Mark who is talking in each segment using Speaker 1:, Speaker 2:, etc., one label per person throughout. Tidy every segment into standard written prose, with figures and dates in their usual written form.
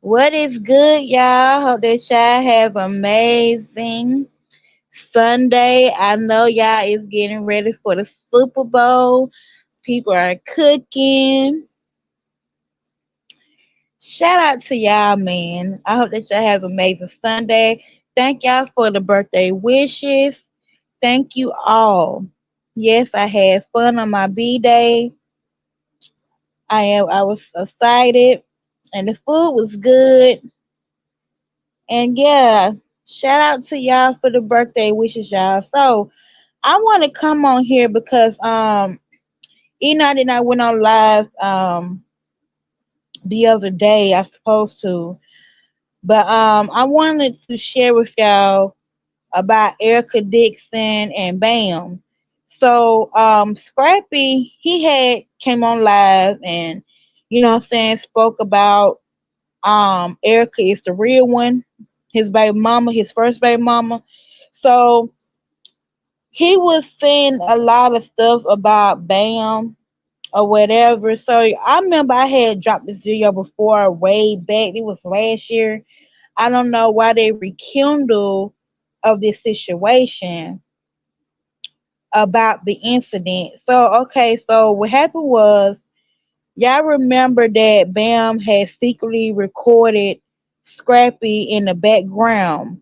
Speaker 1: What is good, y'all? Hope that y'all have amazing Sunday. I know y'all is getting ready for the Super Bowl. People are cooking. Shout out to y'all, man. I hope that y'all have amazing Sunday. Thank y'all for the birthday wishes. Thank you all. Yes, I had fun on my B day. I was excited, and the food was good. And yeah, shout out to y'all for the birthday wishes, y'all. So I want to come on here because Enoch and I went on live the other day. I supposed to, but I wanted to share with y'all about Erica Dixon and Bam. So Scrappy he had came on live and what I'm saying spoke about Erica is the real one, his baby mama, his first baby mama. So he was saying a lot of stuff about Bam or whatever. So I remember I had dropped this video before way back. It was last year. I don't know why they rekindle of this situation about the incident. So okay, so what happened was y'all remember that Bam had secretly recorded Scrappy in the background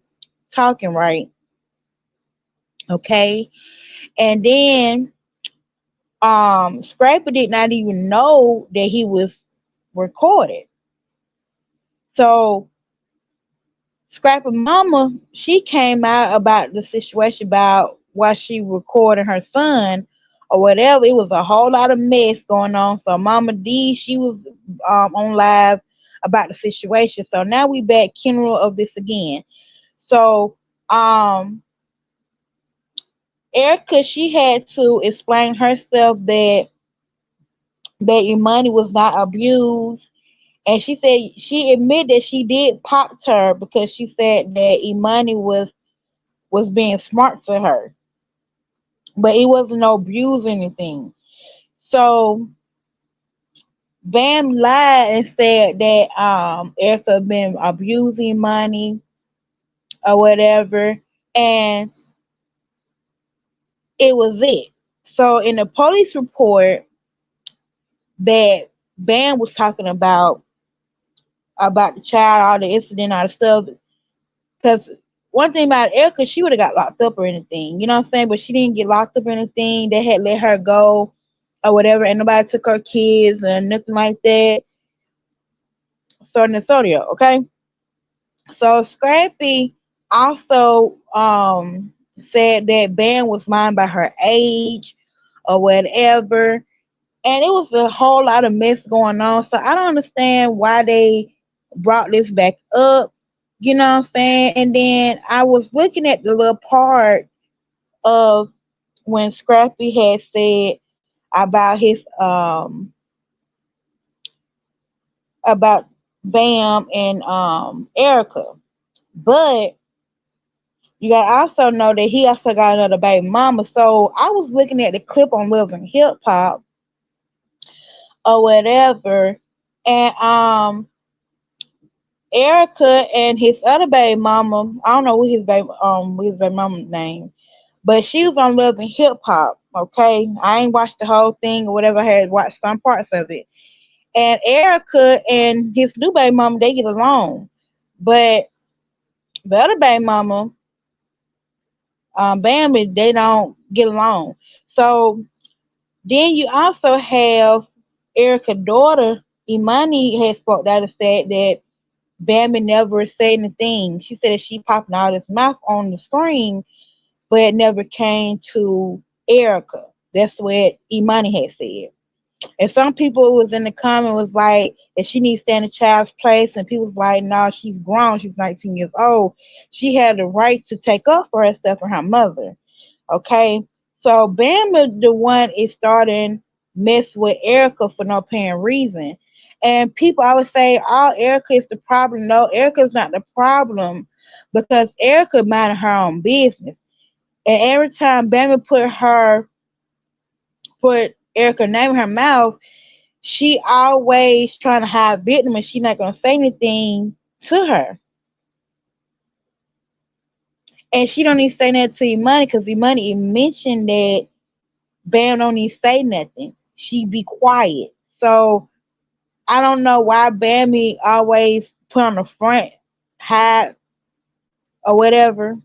Speaker 1: talking, right? Okay. And then Scrappy did not even know that he was recorded. So Scrappy mama, she came out about the situation about why she recorded her son or whatever. It was a whole lot of mess going on. So Mama D, she was on live about the situation. So now we back funeral of this again. So um Erica, she had to explain herself that Imani was not abused. And she said she admitted that she did pop her because she said that Imani was being smart to her, but it wasn't no abuse or anything. So Bam lied and said that Erica been abusing money or whatever, and it was it. So in the police report that Bam was talking about the child, all the incident, all the stuff, because one thing about Erica, she would have got locked up or anything, you know what I'm saying? But she didn't get locked up or anything. They had let her go or whatever, and nobody took her kids or nothing like that. So Nasodio, okay? So Scrappy also said that Bam was lying by her age or whatever. And it was a whole lot of mess going on. So I don't understand why they brought this back up. You know what I'm saying? And then I was looking at the little part of when Scrappy had said about his about Bam and Erica. But you gotta also know that he also got another baby mama. So I was looking at the clip on Love and Hip Hop or whatever, and Erica and his other baby mama, I don't know what his baby mama name, but she was on Love and Hip Hop. Okay, I ain't watched the whole thing or whatever. I had watched some parts of it. And Erica and his new baby mama, they get along, but the other baby mama, Bambi, they don't get along. So then you also have Erica's daughter, Imani, has spoke out and said that Bambi never said anything. She said she popping out his mouth on the screen, but it never came to Erica. That's what Imani had said. And some people was in the comment was like that she needs to stand in the child's place, and people was like, no, she's grown, she's 19 years old. She had the right to take up for herself and her mother. Okay. So Bama the one is starting mess with Erica for no apparent reason. And people I would say, oh, Erica is the problem. No, Erica's not the problem because Erica minded her own business. And every time Bama put Erica name in her mouth, She always trying to hide victim and she not gonna say anything to her. And she don't even say nothing to Imani because Imani mentioned that Bam don't even say nothing. She be quiet. So I don't know why Bammy always put on the front, hide or whatever,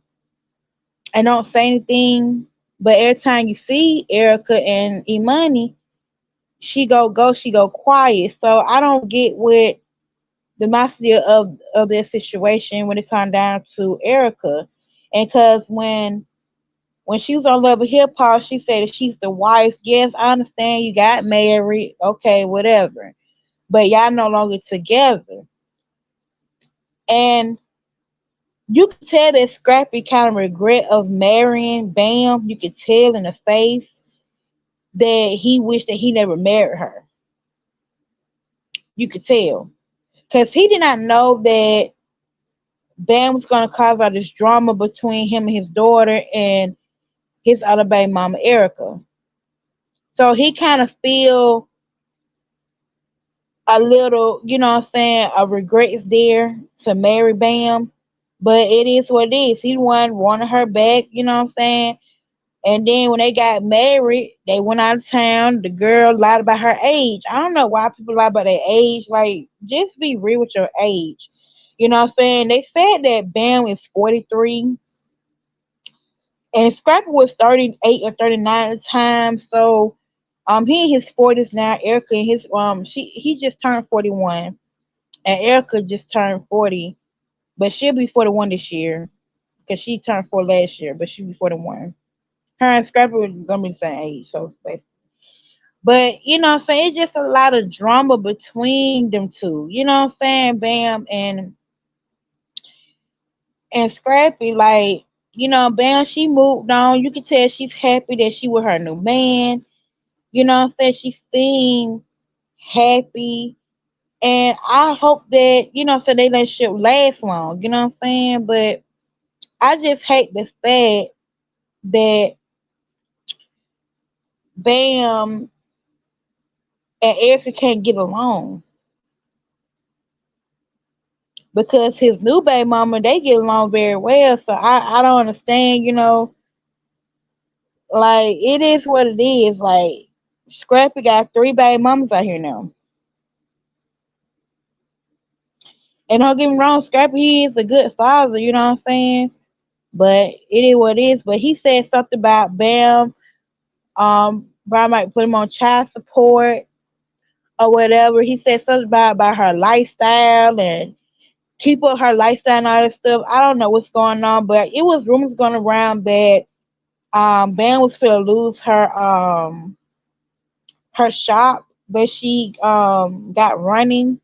Speaker 1: and don't say anything. But every time you see Erica and Imani, she go quiet. So I don't get what the mafia of this situation when it comes down to Erica. And cause when she was on Love and Hip Hop, she said that she's the wife. Yes, I understand you got married, okay, whatever. But y'all no longer together. And you could tell that Scrappy kind of regret of marrying Bam. You could tell in the face that he wished that he never married her. You could tell. Because he did not know that Bam was going to cause all this drama between him and his daughter and his other baby mama, Erica. So he kind of feel a little, you know what I'm saying, a regret is there to marry Bam. But it is what it is. He wanted her back, you know what I'm saying? And then when they got married, they went out of town. The girl lied about her age. I don't know why people lie about their age. Like, just be real with your age. You know what I'm saying? They said that Bam is 43 and Scrappy was 38 or 39 at the time. So he in his 40s now. Erica in his he just turned 41. And Erica just turned 40. But she'll be 41 this year. Because she turned 4 last year, but she'll be 41. Her and Scrappy were gonna be the same age, so basically. But you know what I'm saying? It's just a lot of drama between them two. You know what I'm saying? Bam and Scrappy, like, you know, Bam, she moved on. You can tell she's happy that she with her new man. You know what I'm saying? She seemed happy. And I hope that, you know, so they relationship last long. You know what I'm saying? But I just hate the fact that Bam and Erica can't get along because his new baby mama they get along very well. So I don't understand, you know, like it is what it is. Like Scrappy got three baby mamas out here now, and don't get me wrong, Scrappy he is a good father, you know what I'm saying. But it is what it is. But he said something about Bam, Brian might put him on child support or whatever. He said something about her lifestyle and keep up her lifestyle and all that stuff. I don't know what's going on, but it was rumors going around that Bam was going to lose her shop that she got running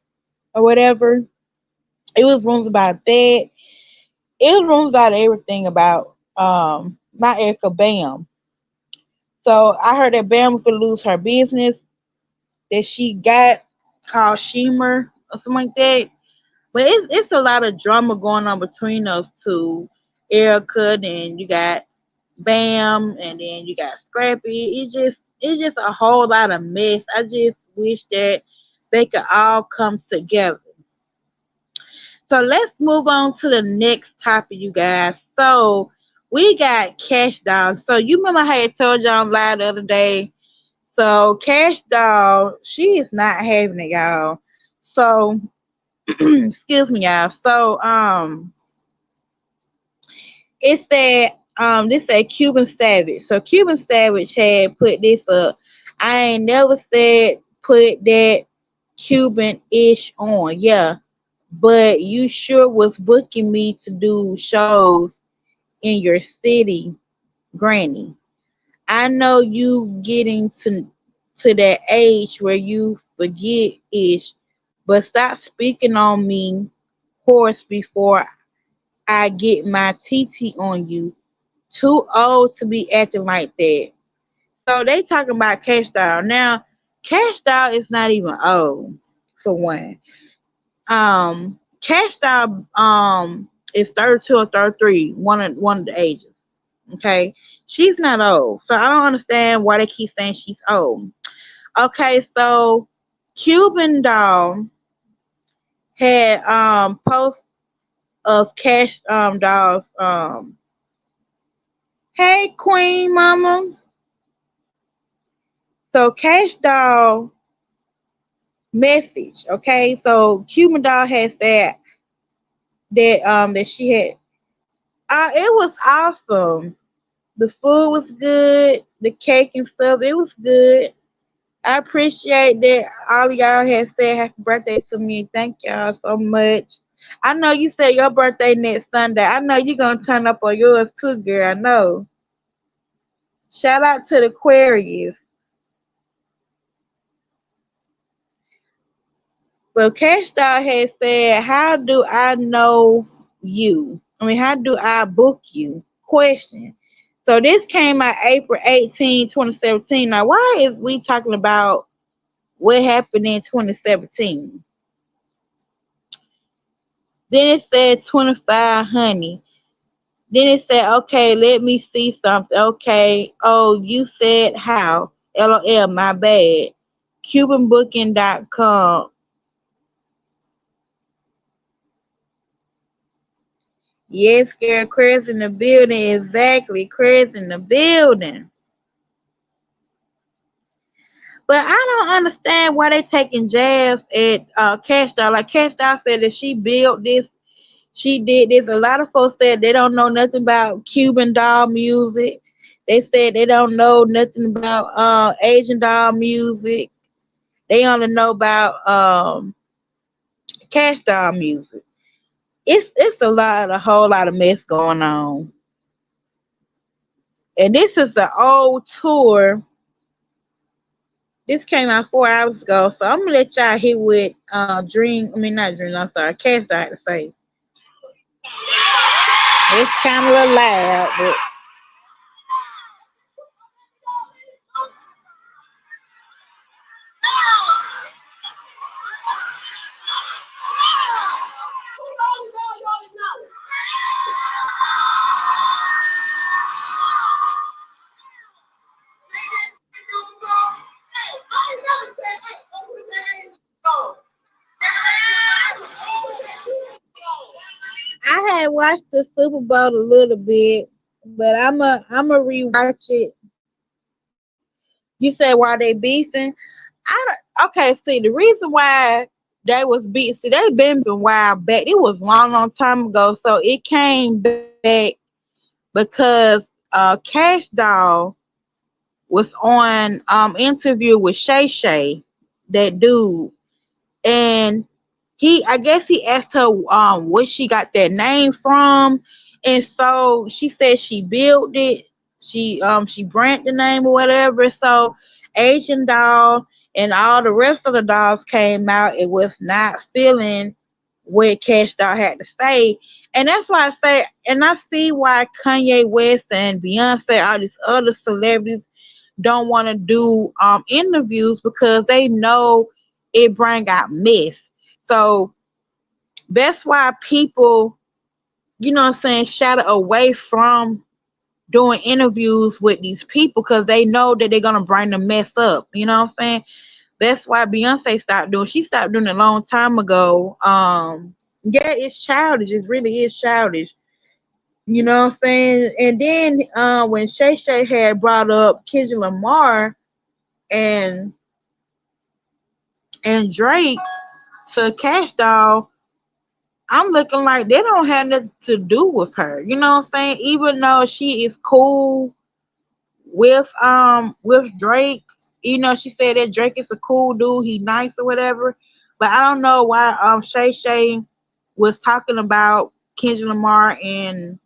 Speaker 1: or whatever. It was rumors about that. It was rumors about everything about not Erica Bam. So I heard that Bam was going to lose her business that she got called Shimmer or something like that. But it's a lot of drama going on between those two. Erica, then you got Bam, and then you got Scrappy. It's just a whole lot of mess. I just wish that they could all come together. So let's move on to the next topic, you guys. So we got Cash Doll. So you remember how I told y'all live the other day? So Cash Doll, she is not having it, y'all. So excuse me, y'all. So it said this said Cuban Savage. So Cuban Savage had put this up. I ain't never said put that Cuban ish on. Yeah. But you sure was booking me to do shows in your city, Granny. I know you getting to that age where you forget ish, but stop speaking on me horse before I get my TT on you. Too old to be acting like that. So they talking about Cash Doll. Now, Cash Doll is not even old, for one. Cash Doll is 32 or 33, one of the ages. Okay. She's not old. So I don't understand why they keep saying she's old. Okay, so Cuban doll had posts of Cash dolls. Hey Queen Mama. So Cash doll message. Okay, so Cuban doll has that she had. It was awesome. The food was good. The cake and stuff. It was good. I appreciate that all of y'all had said happy birthday to me. Thank y'all so much. I know you said your birthday next Sunday. I know you're gonna turn up on yours too, girl. I know. Shout out to the Aquarius. So Cash Doll had said, how do I know you? I mean, how do I book you? Question. So this came out April 18, 2017. Now, why is we talking about what happened in 2017? Then it said 25 honey. Then it said, okay, let me see something. Okay. Oh, you said how? LOL, my bad. CubanBooking.com. Yes, girl, Chris in the building. Exactly. Chris in the building. But I don't understand why they taking jabs at Cash Doll. Like Cash Doll said that she built this, she did this. A lot of folks said they don't know nothing about Cuban doll music. They said they don't know nothing about Asian doll music. They only know about Cash doll music. It's a whole lot of mess going on. And this is the old tour. This came out 4 hours ago, so I'm gonna let y'all hear what Dream. I mean, not Dream. I'm sorry, Cash died to say. It's kind of a little loud, but I had watched the Super Bowl a little bit, but I'm a rewatch it. You said why they beefing? Okay. See, the reason why they was beefing, see, they been a while back. It was long time ago, so it came back because Cash Doll was on interview with Shay Shay, that dude, and I guess he asked her where she got that name from, and so she said she built it, she branded the name or whatever. So Asian doll and all the rest of the dolls came out. It was not feeling what Cash Doll had to say. And that's why I say, and I see why Kanye West and Beyonce, all these other celebrities don't want to do interviews, because they know it bring out mess. So that's why people, what I'm saying, shadow away from doing interviews with these people, because they know that they're gonna bring the mess up. You know what I'm saying? That's why Beyonce stopped doing. She stopped doing it a long time ago. Yeah, it's childish. It really is childish. You know what I'm saying? And then when Shay Shay had brought up Kendrick Lamar and Drake to Cash Doll, I'm looking like they don't have nothing to do with her. You know what I'm saying? Even though she is cool with Drake, she said that Drake is a cool dude, he's nice or whatever. But I don't know why Shay Shay was talking about Kendrick Lamar and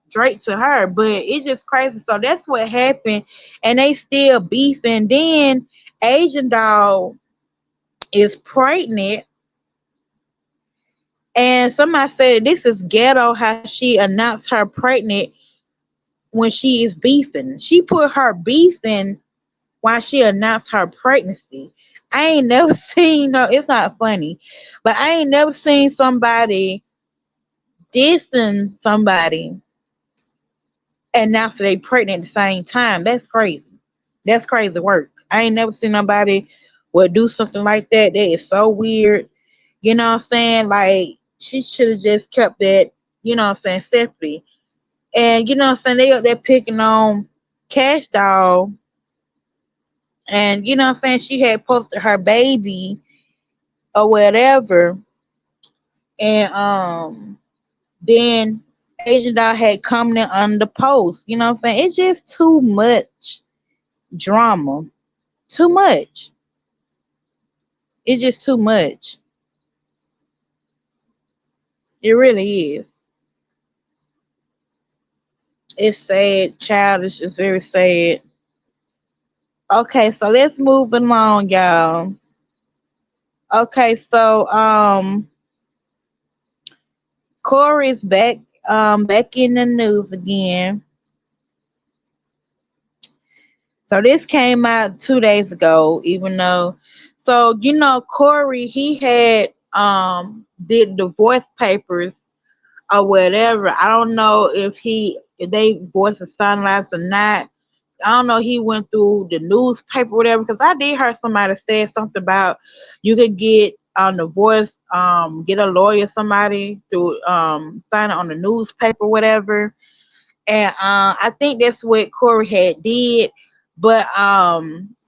Speaker 1: Drake to her, but it's just crazy. So that's what happened, and they still beefing. Then Asian Doll is pregnant. And somebody said this is ghetto how she announced her pregnant when she is beefing. She put her beefing while she announced her pregnancy. I ain't never seen, no, it's not funny, but I ain't never seen somebody dissing somebody announce they pregnant at the same time. That's crazy. That's crazy work. I ain't never seen nobody would do something like that. That is so weird. You know what I'm saying? Like she should have just kept that, you know what I'm saying, separately. And you know what I'm saying, they up there picking on Cash Doll, and you know what I'm saying, she had posted her baby or whatever, and then Asian Doll had commented on the post. You know what I'm saying? It's just too much drama. Too much. It's just too much. It really is. It's sad, childish, it's very sad. Okay, so let's move along, y'all. Okay, so Corey's back in the news again. So this came out 2 days ago, even though, so you know, Corey, he had did divorce papers or whatever. I don't know if they voiced the finalized or not. I don't know. He went through the newspaper, whatever. Because I did hear somebody say something about you could get on divorce, get a lawyer, somebody to sign it on the newspaper, whatever. And I think that's what Corey had did, but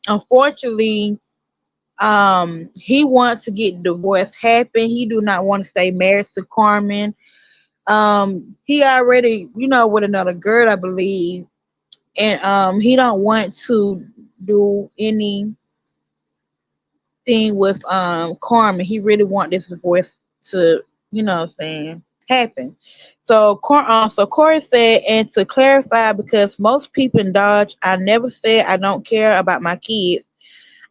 Speaker 1: unfortunately, he wants to get divorce happen. He do not want to stay married to Carmen. He already, you know, with another girl, I believe, and he don't want to do anything with Carmen. He really want this divorce to, you know what I'm saying, happen. So Corey said, and to clarify, because most people in Dodge, I never said I don't care about my kids.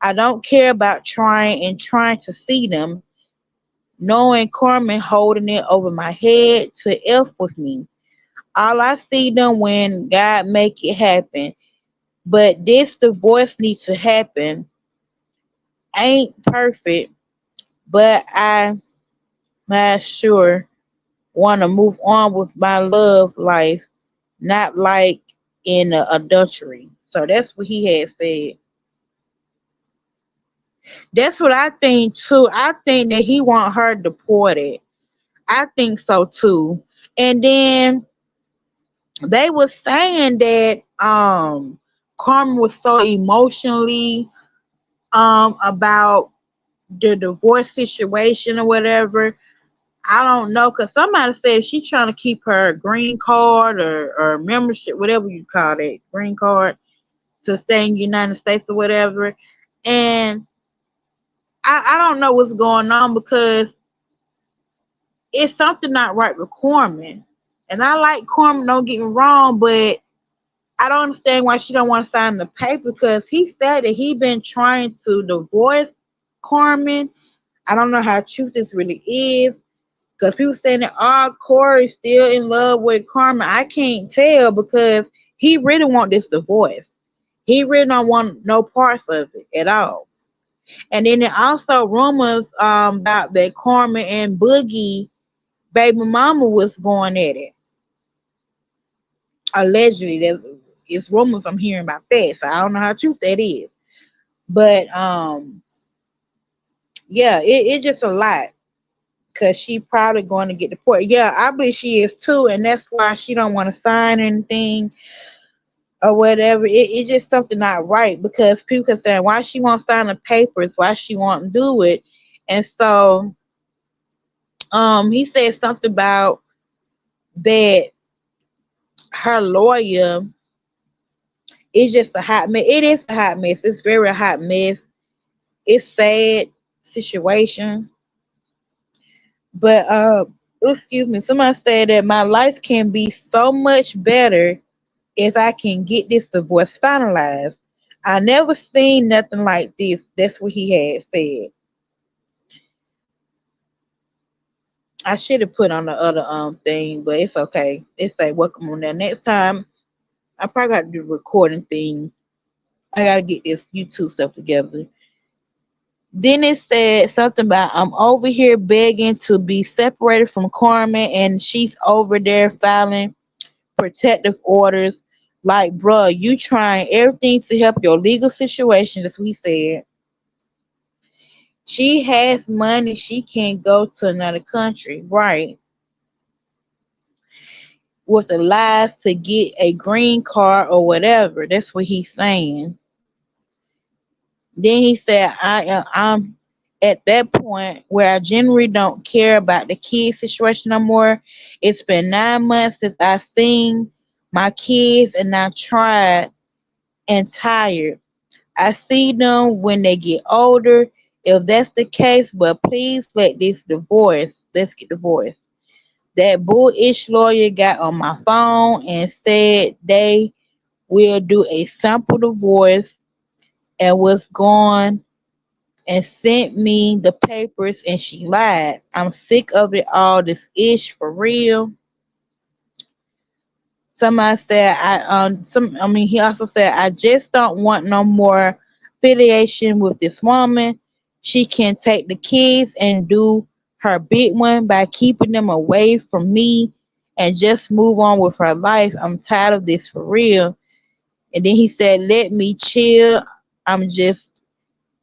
Speaker 1: I don't care about trying to see them, knowing Carmen holding it over my head to F with me. All I see them when God make it happen. But this divorce needs to happen. Ain't perfect, but I sure want to move on with my love life, not like in adultery. So that's what he had said. That's what I think too. I think that he want her deported. I think so too. And then they were saying that Carmen was so emotionally about the divorce situation or whatever. I don't know, because somebody said she's trying to keep her green card or membership, whatever you call it, green card, to stay in the United States or whatever. And I don't know what's going on, because it's something not right with Corman. And I like Corman, don't get me wrong, but I don't understand why she don't want to sign the paper, because he said that he been trying to divorce Carmen. I don't know how true this really is, because people saying that Corey's still in love with Carmen. I can't tell, because he really want this divorce. He really don't want no parts of it at all. And then there also rumors about that Carmen and Boogie baby mama was going at it. Allegedly, there's it's rumors I'm hearing about that. So I don't know how true that is. But yeah, it's just a lot, because she probably going to get deported. Yeah, I believe she is too, and that's why she don't want to sign anything or whatever. It's just something not right, because people can say why she won't sign the papers, why she won't do it, and so he said something about that her lawyer is just a hot mess. It is a hot mess. It's very hot mess. It's sad situation, but excuse me. Somebody said that my life can be so much better if I can get this divorce finalized. I never seen nothing like this. That's what he had said. I should have put on the other thing, but it's okay. It say welcome on there. Next time I probably got to do the recording thing. I gotta get this YouTube stuff together. Then it said something about I'm over here begging to be separated from Carmen, and she's over there filing protective orders. Like, bruh, you trying everything to help your legal situation. That's what he said. She has money. She can go to another country, right? With the lies to get a green card or whatever. That's what he's saying. Then he said, I'm at that point where I generally don't care about the kids situation no more. It's been 9 months since I've seen my kids and I tried and tired. I see them when they get older, if that's the case, but please let's get divorced. That bullish lawyer got on my phone and said they will do a sample divorce and was gone and sent me the papers and she lied. I'm sick of it all, this ish for real. Somebody said he also said I just don't want no more affiliation with this woman. She can take the kids and do her big one by keeping them away from me and just move on with her life. I'm tired of this for real. And then he said, let me chill. I'm just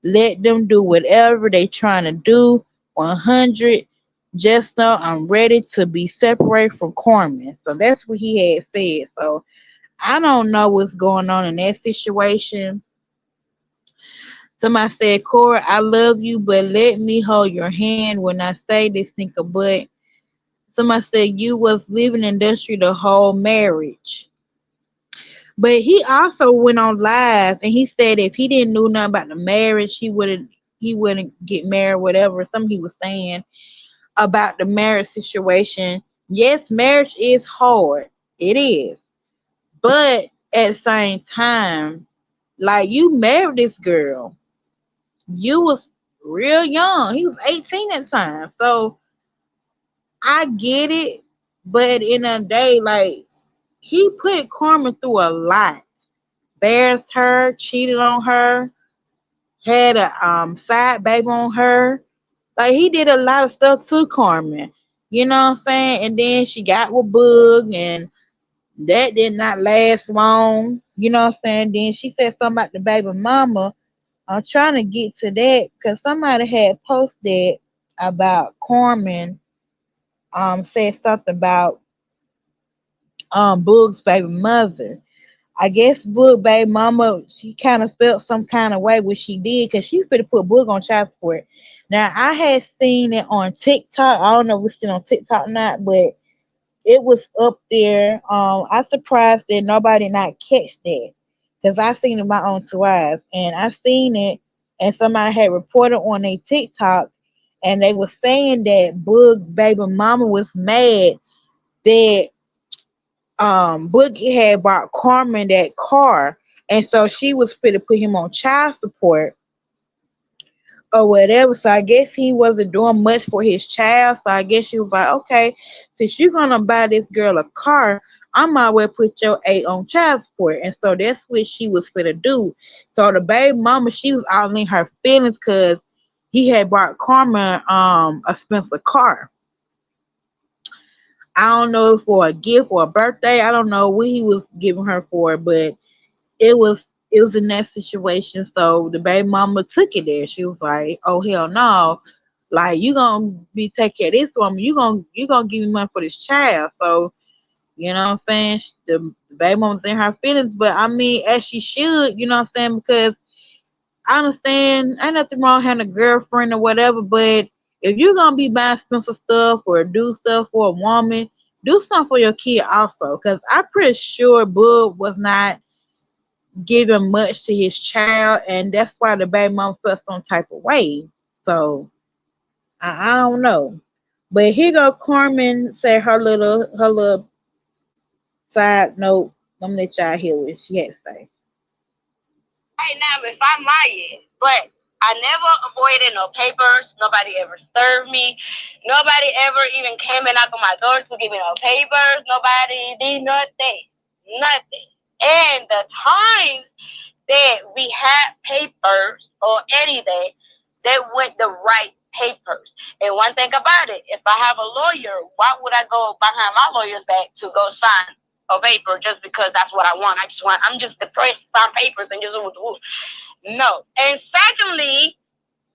Speaker 1: let them do whatever they trying to do. 100. Just know I'm ready to be separated from Corman. So that's what he had said. So I don't know what's going on in that situation. Somebody said, Corey, I love you, but let me hold your hand when I say this nigga but. Somebody said you was living in industry the whole marriage. But he also went on live and he said if he didn't know nothing about the marriage, he wouldn't get married, whatever. Something he was saying about the marriage situation. Yes, marriage is hard. It is. But at the same time, like you married this girl. You was real young. He was 18 at the time. So I get it. But at the end of the day, like he put Carmen through a lot. Embarrassed her, cheated on her, had a side baby on her. Like he did a lot of stuff to Carmen. You know what I'm saying? And then she got with Boog and that did not last long. You know what I'm saying? Then she said something about the baby mama. I'm trying to get to that because somebody had posted about Carmen, said something about Boog's baby mother. I guess Boog baby mama, she kind of felt some kind of way what she did because she could have put Boog on child support. Now I had seen it on TikTok. I don't know if it's still on TikTok or not, but it was up there. I surprised that nobody not catch that because I seen it with my own two eyes, and I seen it, and somebody had reported on a TikTok, and they were saying that Boog baby mama was mad that Boogie had bought Carmen that car, and so she was fit to put him on child support or whatever. So I guess he wasn't doing much for his child. So I guess she was like, okay, since you're gonna buy this girl a car, I might well put your eight on child support. And so that's what she was fit to do. So the baby mama, she was all in her feelings because he had bought Carmen a expensive car. I don't know if for a gift or a birthday. I don't know what he was giving her for, but it was in that situation. So the baby mama took it there. She was like, "Oh hell no! Like you gonna be taking care of this woman? You gonna give me money for this child?" So you know what I'm saying? The baby mama's in her feelings, but I mean, as she should. You know what I'm saying? Because I understand ain't nothing wrong having a girlfriend or whatever, but if you're gonna be buying expensive stuff or do stuff for a woman, do something for your kid also. Cause I'm pretty sure Bud was not giving much to his child, and that's why the baby mom felt some type of way. So I don't know. But here go Carmen say her little side note. Let me let y'all hear what she had to say.
Speaker 2: Right now if I'm lying, but I never avoided no papers. Nobody ever served me. Nobody ever even came and knocked on my door to give me no papers. Nobody did nothing. Nothing. And the times that we had papers or anything, they went the right papers. And one thing about it, if I have a lawyer, why would I go behind my lawyer's back to go sign a paper just because that's what I want? I'm just depressed to sign papers and just no. And secondly,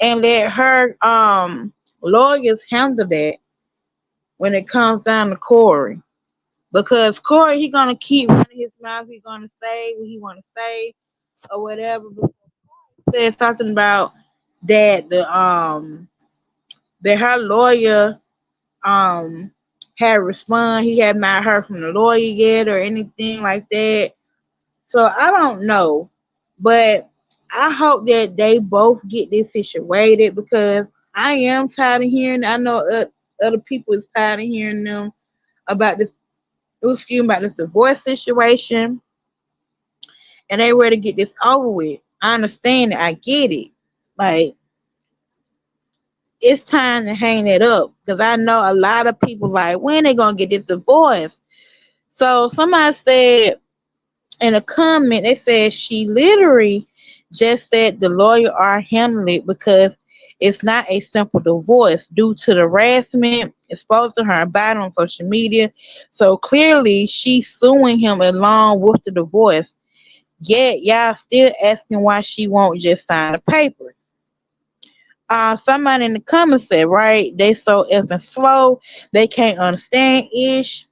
Speaker 1: and let her lawyers handle that when it comes down to Corey. Because Corey, he gonna keep running his mouth. He gonna say what he wanna say or whatever. But said something about that that her lawyer um had respond. He had not heard from the lawyer yet or anything like that. So I don't know, but I hope that they both get this situated because I am tired of hearing. I know other people is tired of hearing them about this. Excuse me, about this divorce situation, and they ready to get this over with. I understand it. I get it. Like it's time to hang it up because I know a lot of people like when they gonna get this divorce. So somebody said in a comment, they said she literally just said the lawyer are handling it because it's not a simple divorce due to the harassment exposed to her about on social media. So clearly she's suing him along with the divorce. Yet y'all still asking why she won't just sign the papers. Somebody in the comments said, right, they so effing slow, they can't understand ish.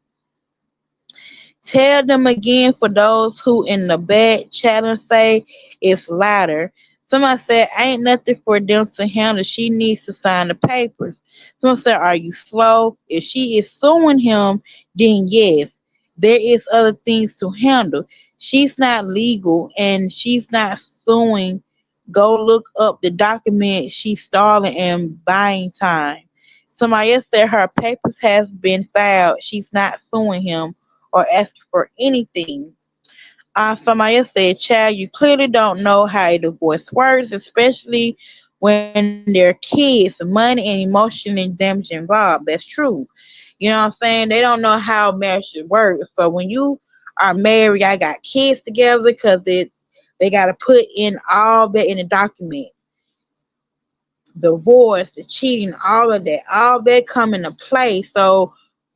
Speaker 1: Tell them again for those who in the back chat and say it's louder. Somebody said, ain't nothing for them to handle. She needs to sign the papers. Someone said, are you slow? If she is suing him, then yes. There is other things to handle. She's not legal and she's not suing. Go look up the document she's stalling and buying time. Somebody else said her papers has been filed. She's not suing him or ask for anything. Somebody else said, child, you clearly don't know how a divorce works, especially when there are kids, money, and emotion and damage involved. That's true. You know what I'm saying? They don't know how marriage works. So when you are married, I got kids together because they got to put in all that in the document. Divorce, the cheating, all that come into play. So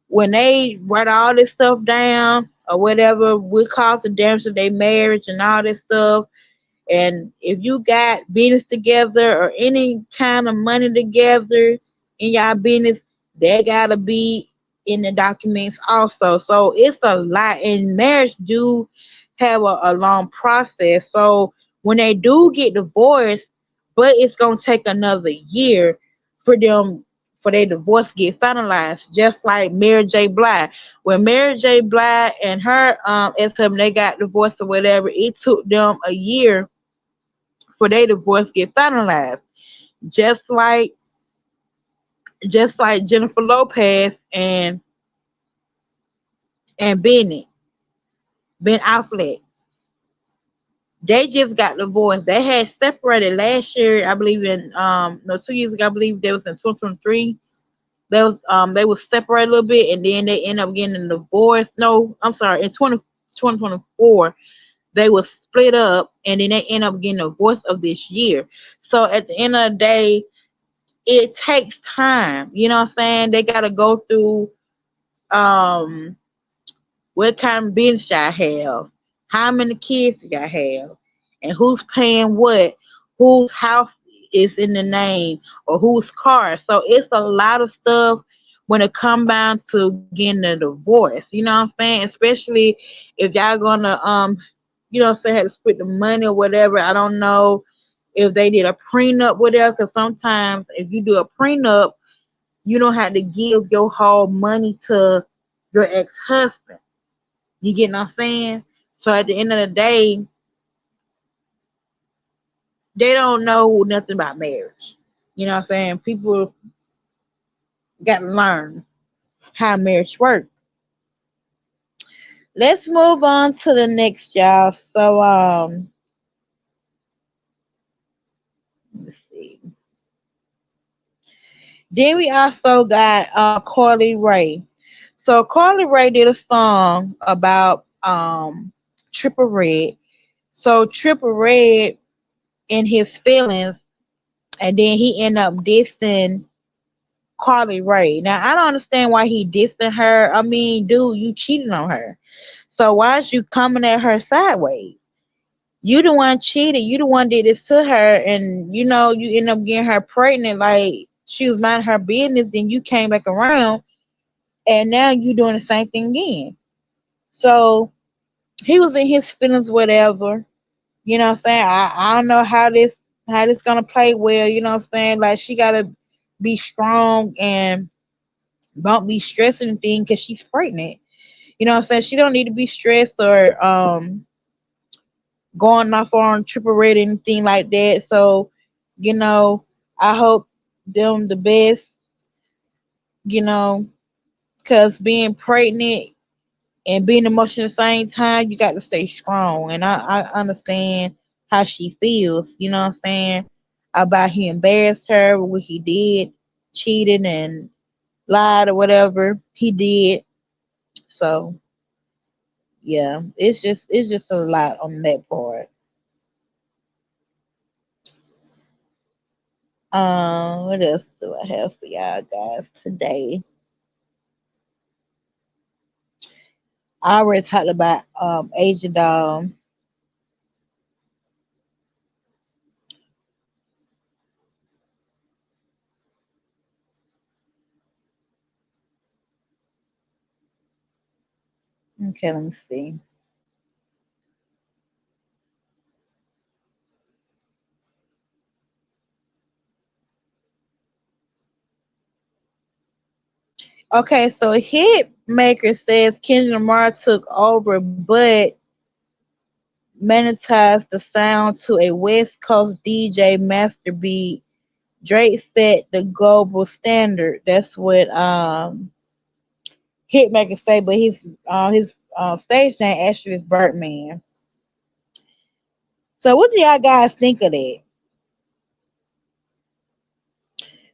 Speaker 1: when they write all this stuff down or whatever would cause the damage to their marriage and all this stuff, and if you got business together or any kind of money together in y'all business, that gotta be in the documents also. So it's a lot. And marriage do have a long process. So when they do get divorced, but it's gonna take another year for them for their divorce get finalized, just like Mary J. Blige. When Mary J. Blige and her ex husband they got divorced or whatever, it took them a year for their divorce get finalized. Just like just like Jennifer Lopez and Ben Affleck. They just got divorced. They had separated last year, I believe in no 2 years ago, I believe they was in 2023. They was separated a little bit and then they end up getting a divorce. No, I'm sorry, in 2024 they was split up and then they end up getting a divorce of this year. So at the end of the day, it takes time. You know what I'm saying? They gotta go through um what kind of business y'all have, how many kids y'all have, and who's paying what, whose house is in the name or whose car. So it's a lot of stuff when it comes down to getting a divorce. You know what I'm saying? Especially if y'all gonna say have to split the money or whatever. I don't know if they did a prenup, whatever, because sometimes if you do a prenup, you don't have to give your whole money to your ex husband. You get what I'm saying? So at the end of the day, they don't know nothing about marriage. You know what I'm saying? People got to learn how marriage works. Let's move on to the next, y'all. So let's see. Then we also got Carly Ray. So Carly Ray did a song about Triple Red. So Triple Red in his feelings, and then he ended up dissing Carly Ray. Now I don't understand why he dissing her. I mean, dude, you cheated on her. So why is you coming at her sideways? You the one cheated. You the one did this to her, and you end up getting her pregnant. Like she was minding her business, then you came back around, and now you doing the same thing again. So he was in his feelings, whatever. You know what I'm saying? I don't know how this gonna play well. You know what I'm saying? Like she gotta be strong and don't be stressing anything because she's pregnant. You know what I'm saying? She don't need to be stressed or going off on triple red or anything like that. So, you know, I hope them the best, you know, because being pregnant and being emotional at the same time, you got to stay strong. And I understand how she feels, you know what I'm saying, about he embarrassed her with what he did, cheated and lied or whatever he did. So yeah, it's just a lot on that part. What else do I have for y'all guys today? I already talked about Asian doll. Okay, let me see. Okay, so Hit Maker says Kendrick Lamar took over, but monetized the sound to a West Coast DJ master beat. Drake set the global standard. That's what Hitmaker say, but his stage name actually is Birdman. So what do y'all guys think of that?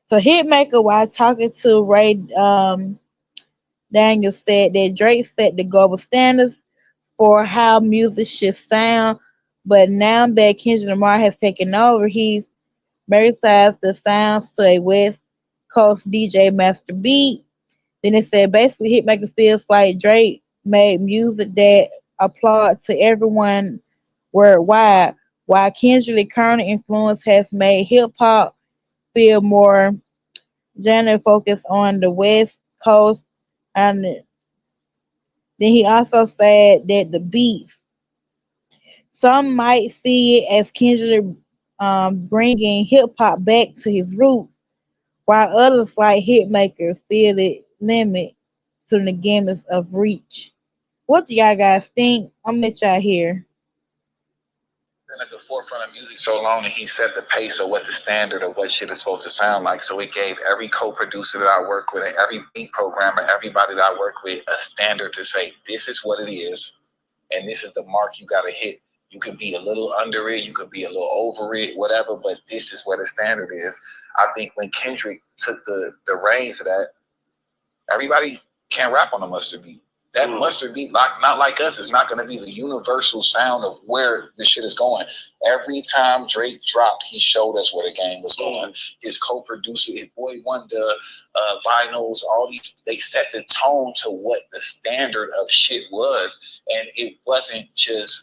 Speaker 1: So Hitmaker, while talking to Ray Daniels, said that Drake set the global standards for how music should sound, but now that Kendrick Lamar has taken over, he's merchandised the sounds to a West Coast DJ master beat. Then it said basically Hitmaker feels like Drake made music that applied to everyone worldwide, while Kendrick's current influence has made hip hop feel more genre focused on the West Coast. And then he also said that the beats, some might see it as Kendrick bringing hip hop back to his roots, while others like Hitmaker feel it limit to the gamut of reach. What do y'all guys think? I'm gonna let y'all hear.
Speaker 3: Been at the forefront of music so long, and he set the pace of what the standard of what shit is supposed to sound like. So it gave every co-producer that I work with and every beat programmer, everybody that I work with, a standard to say this is what it is, and this is the mark you gotta hit. You could be a little under it, you could be a little over it, whatever, but this is what the standard is. I think when Kendrick took the reins of that, everybody can't rap on a mustard beat. That mustard beat, not like us, is not going to be the universal sound of where this shit is going. Every time Drake dropped, he showed us where the game was going. His co-producer, his boy Wonder, Vinyls, all these, they set the tone to what the standard of shit was, and it wasn't just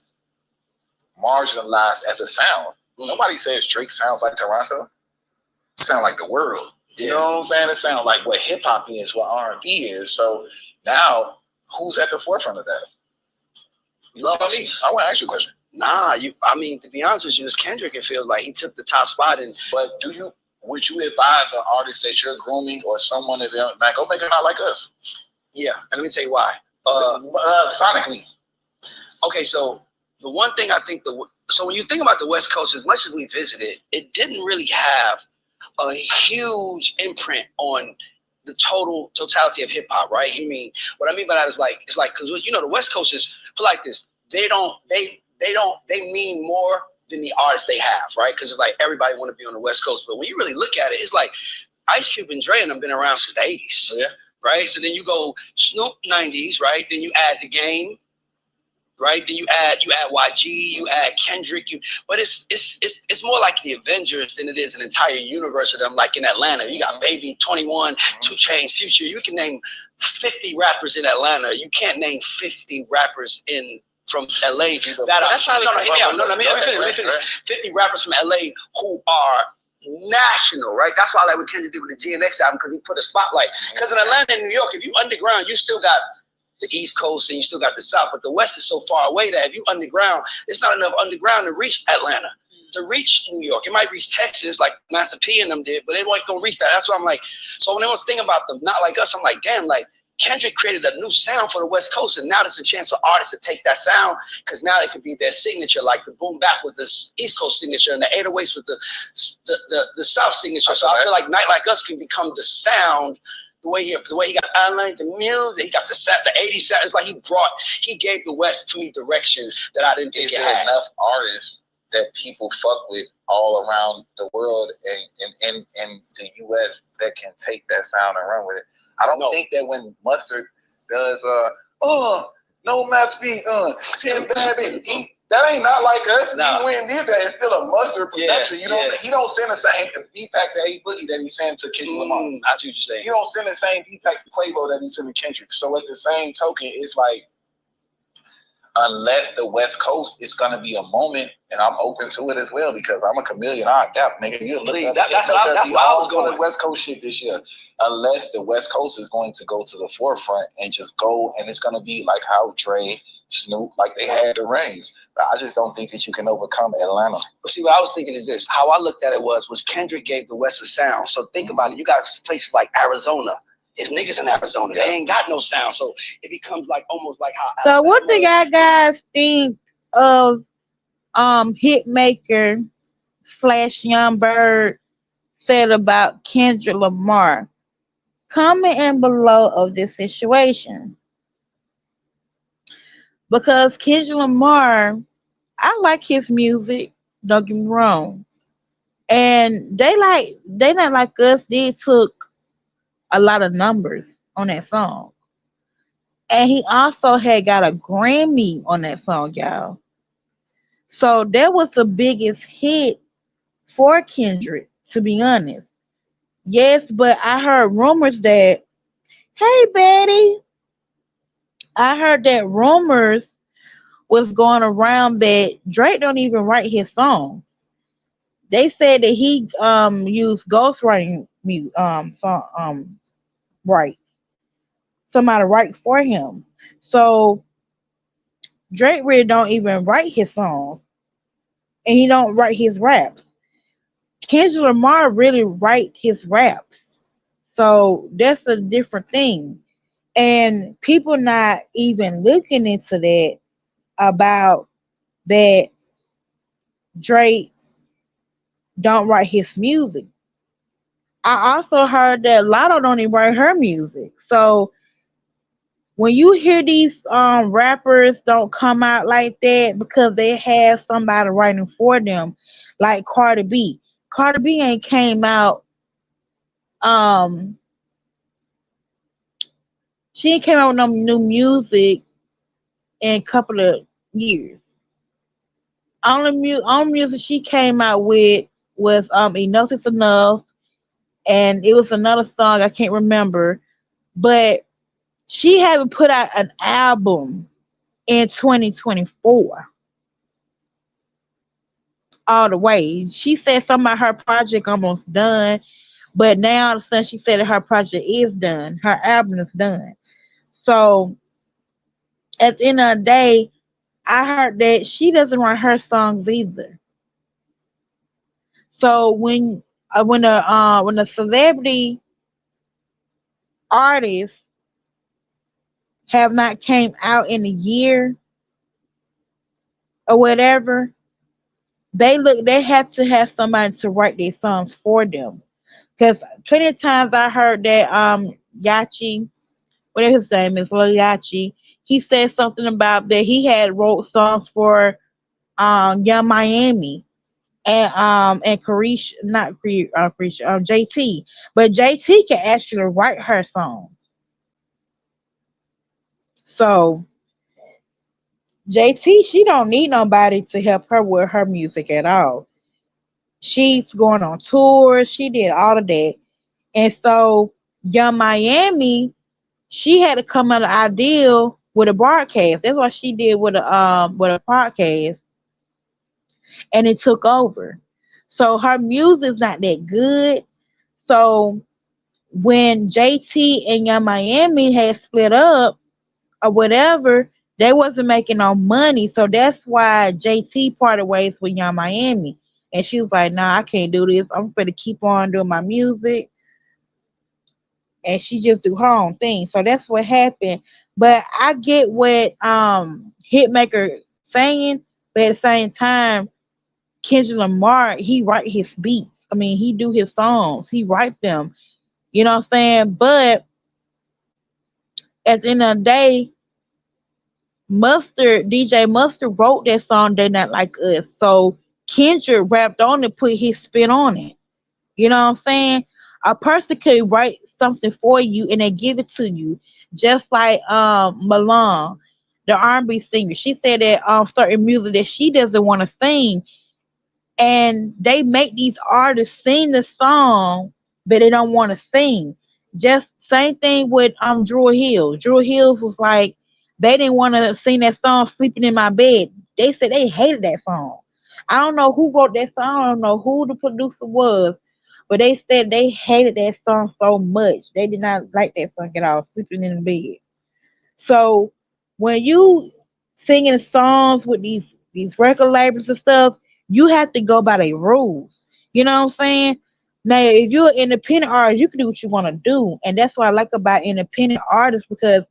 Speaker 3: marginalized as a sound. Nobody says Drake sounds like Toronto. It sounds like the world. You know what I'm saying? It sounds like what hip hop is, what R&B is. So now, who's at the forefront of that? You know what I mean? I want to ask you a question. Nah, I mean, to be honest with you, it's Kendrick. It feels like he took the top spot. But would you advise an artist that you're grooming or someone that they're like, go make it not like us? Yeah, and let me tell you why. Sonically. Okay, so the one thing I think so when you think about the West Coast, as much as we visited, it didn't really have a huge imprint on the totality of hip hop, right? I mean, what I mean by that is like it's like because the West Coast is feel like this. They mean more than the artists they have, right? Because it's like everybody want to be on the West Coast, but when you really look at it, it's like Ice Cube and Dre and them been around since the '80s, yeah, right? So then you go Snoop '90s, right? Then you add the Game, right? Then you add YG, you add Kendrick, but it's more like the Avengers than it is an entire universe of them. Like in Atlanta, you got Baby, 21, 2 Chainz, Future. You can name 50 rappers in Atlanta. You can't name 50 rappers in
Speaker 4: from LA that are no, hear me out. No, let me finish. 50 rappers from LA who are national, right? That's why I like what Kendrick did with the GNX album, because he put a spotlight. Because in Atlanta and New York, if you underground, you still got the East Coast and you still got the South, but the West is so far away that if you underground, it's not enough underground to reach Atlanta, to reach New York. It might reach Texas like Master P and them did, but it ain't gonna reach that. That's why I'm like, so when I was thinking about them, not like us, I'm like, damn, like Kendrick created a new sound for the West Coast, and now there's a chance for artists to take that sound, because now it could be their signature, like the boom bap was the East Coast signature, and the 808s was the South signature. So I feel like Night Like Us can become the sound. The way he got outlined the music, he got the 80s sound. It's like he gave the West to me direction that I didn't think it had.
Speaker 3: Enough artists that people fuck with all around the world and in the US that can take that sound and run with it? I don't think that when Mustard does no match be 10 baby, that ain't not like us. No. He went did that. It's still a Mustard production. He don't send the same beat pack to A Boogie that he sent to Kendrick Lamar.
Speaker 4: I see what you're saying.
Speaker 3: He don't send the same beat pack to Quavo that he sent to Kendrick. So at the same token, it's like, unless the West Coast is gonna be a moment, and I'm open to it as well because I'm a chameleon. I adapt, nigga. You look up. That's why I was going West Coast shit this year. Unless the West Coast is going to go to the forefront and just go, and it's gonna be like how Dre, Snoop, like they had the reins. But I just don't think that you can overcome Atlanta.
Speaker 4: But see, what I was thinking is this: how I looked at it was Kendrick gave the West a sound. So think about it. You got places like Arizona. It's niggas in Arizona. They ain't got no sound. So it becomes like almost like how.
Speaker 1: So what do y'all guys think of Hitmaker / Young Bird said about Kendrick Lamar? Comment in below of this situation. Because Kendrick Lamar, I like his music, don't get me wrong. And they not like us, they took a lot of numbers on that song. And he also had got a Grammy on that song, y'all. So that was the biggest hit for Kendrick, to be honest. Yes, but I heard rumors that, hey Betty, I heard that rumors was going around that Drake don't even write his songs. They said that he used ghostwriting song right. Somebody write for him. So Drake really don't even write his songs, and he don't write his raps. Kendrick Lamar really write his raps. So that's a different thing. And people not even looking into that about that Drake don't write his music. I also heard that Lotto don't even write her music. So when you hear these rappers don't come out like that because they have somebody writing for them, like Cardi B. Cardi B ain't came out um she ain't came out with no new music in a couple of years. Only music she came out with was Enough is Enough, and it was another song I can't remember, but she haven't put out an album in 2024 all the way. She said something about her project almost done, but now all of a sudden she said that her project is done. Her album is done. So at the end of the day, I heard that she doesn't write her songs either. So when a celebrity artist have not came out in a year or whatever, they have to have somebody to write their songs for them. Because plenty of times I heard that Yachi, whatever his name is, Lil Yachi, he said something about that he had wrote songs for Young Miami and Carisha, not Carisha, JT. But JT can actually write her songs. So JT, she don't need nobody to help her with her music at all. She's going on tours. She did all of that. And so Young Miami, she had to come out of ideal. with a broadcast. That's what she did with a podcast, and it took over. So her music's not that good. So when JT and Young Miami had split up or whatever, they wasn't making no money. So that's why JT parted ways with Young Miami. And she was like, nah, I can't do this. I'm gonna keep on doing my music. And she just do her own thing. So that's what happened. But I get what Hitmaker saying, but at the same time, Kendrick Lamar, he write his beats. I mean, he do his songs. He write them. You know what I'm saying? But at the end of the day, DJ Mustard wrote that song, They Not Like Us. So Kendrick rapped on it, put his spin on it. You know what I'm saying? A person could write something for you and they give it to you. Just like Malone, the R&B singer. She said that certain music that she doesn't want to sing, and they make these artists sing the song, but they don't want to sing. Just same thing with Drew Hill. Drew Hill was like they didn't want to sing that song "Sleeping in My Bed." They said they hated that song. I don't know who wrote that song. I don't know who the producer was, but they said they hated that song so much. They did not like that song at all. Sleeping in the bed. So when you singing songs with these record labels and stuff, you have to go by their rules. You know what I'm saying? Now, if you're an independent artist, you can do what you want to do, and that's what I like about independent artists because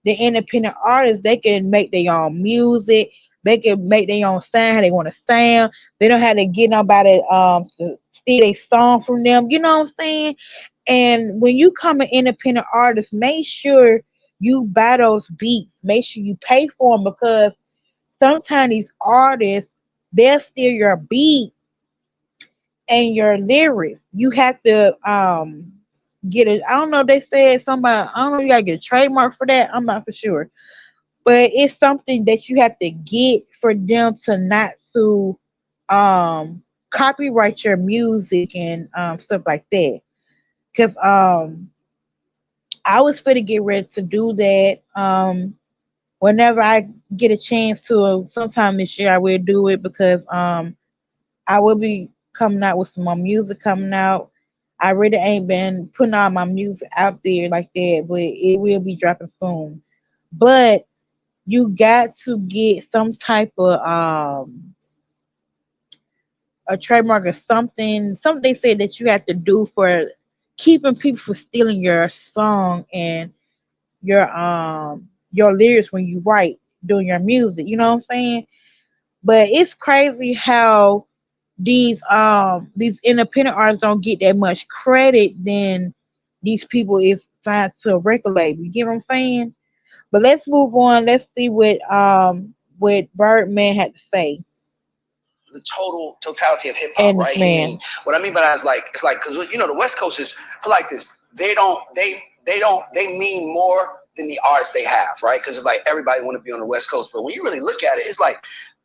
Speaker 1: the independent artists they can make their own music, they can make their own sound how they want to sound. They don't have to get nobody to steal a song from them. You know what I'm saying? And when you come an independent artist, make sure you buy those beats. Make sure you pay for them because sometimes these artists they'll steal your beat and your lyrics. You have to get it. I don't know. They said somebody. I don't know. You gotta get a trademark for that. I'm not for sure, but it's something that you have to get for them to not to copyright your music and stuff like that. Cause I was fit to get ready to do that. Whenever I get a chance to, sometime this year I will do it because I will be coming out with some more music coming out. I really ain't been putting all my music out there like that, but it will be dropping soon. But you got to get some type of a trademark or something. Something they say that you have to do for keeping people from stealing your song and your lyrics when you write doing your music. You know what I'm saying? But it's crazy how these independent artists don't get that much credit than these people is signed to a record label. You get what I'm saying? But let's move on. Let's see what Birdman had to say.
Speaker 4: The totality of hip hop, right? And what I mean by that is like it's like because you know the West Coast is feel like this. They mean more than the artists they have, right? Because it's like everybody want to be on the West Coast, but when you really look at it, it's like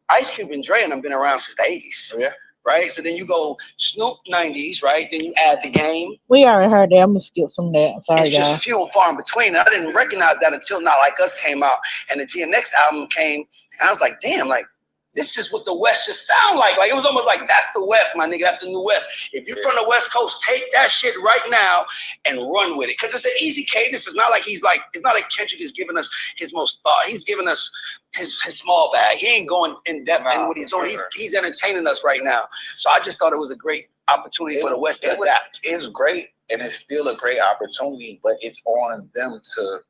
Speaker 4: Ice Cube and Dre and them been around since the '80s. Yeah. Right, so then you go Snoop '90s, right? Then you add the Game.
Speaker 1: We already heard that. I'm gonna skip from that. Sorry,
Speaker 4: it's just few and far in between. I didn't recognize that until Not Like Us came out, and the GNX album came, and I was like, damn, like this is what the West just sound like. Like it was almost like that's the West, my nigga. That's the new West. If you're from the West Coast, take that shit right now and run with it, because it's the easy cadence. It's not like it's not like Kendrick is giving us his most thought. He's giving us his small bag. He ain't going in depth in what he's doing. He's entertaining us right now. So I just thought it was a great opportunity for the West to adapt.
Speaker 3: It's great, and it's still a great opportunity, but it's on them to.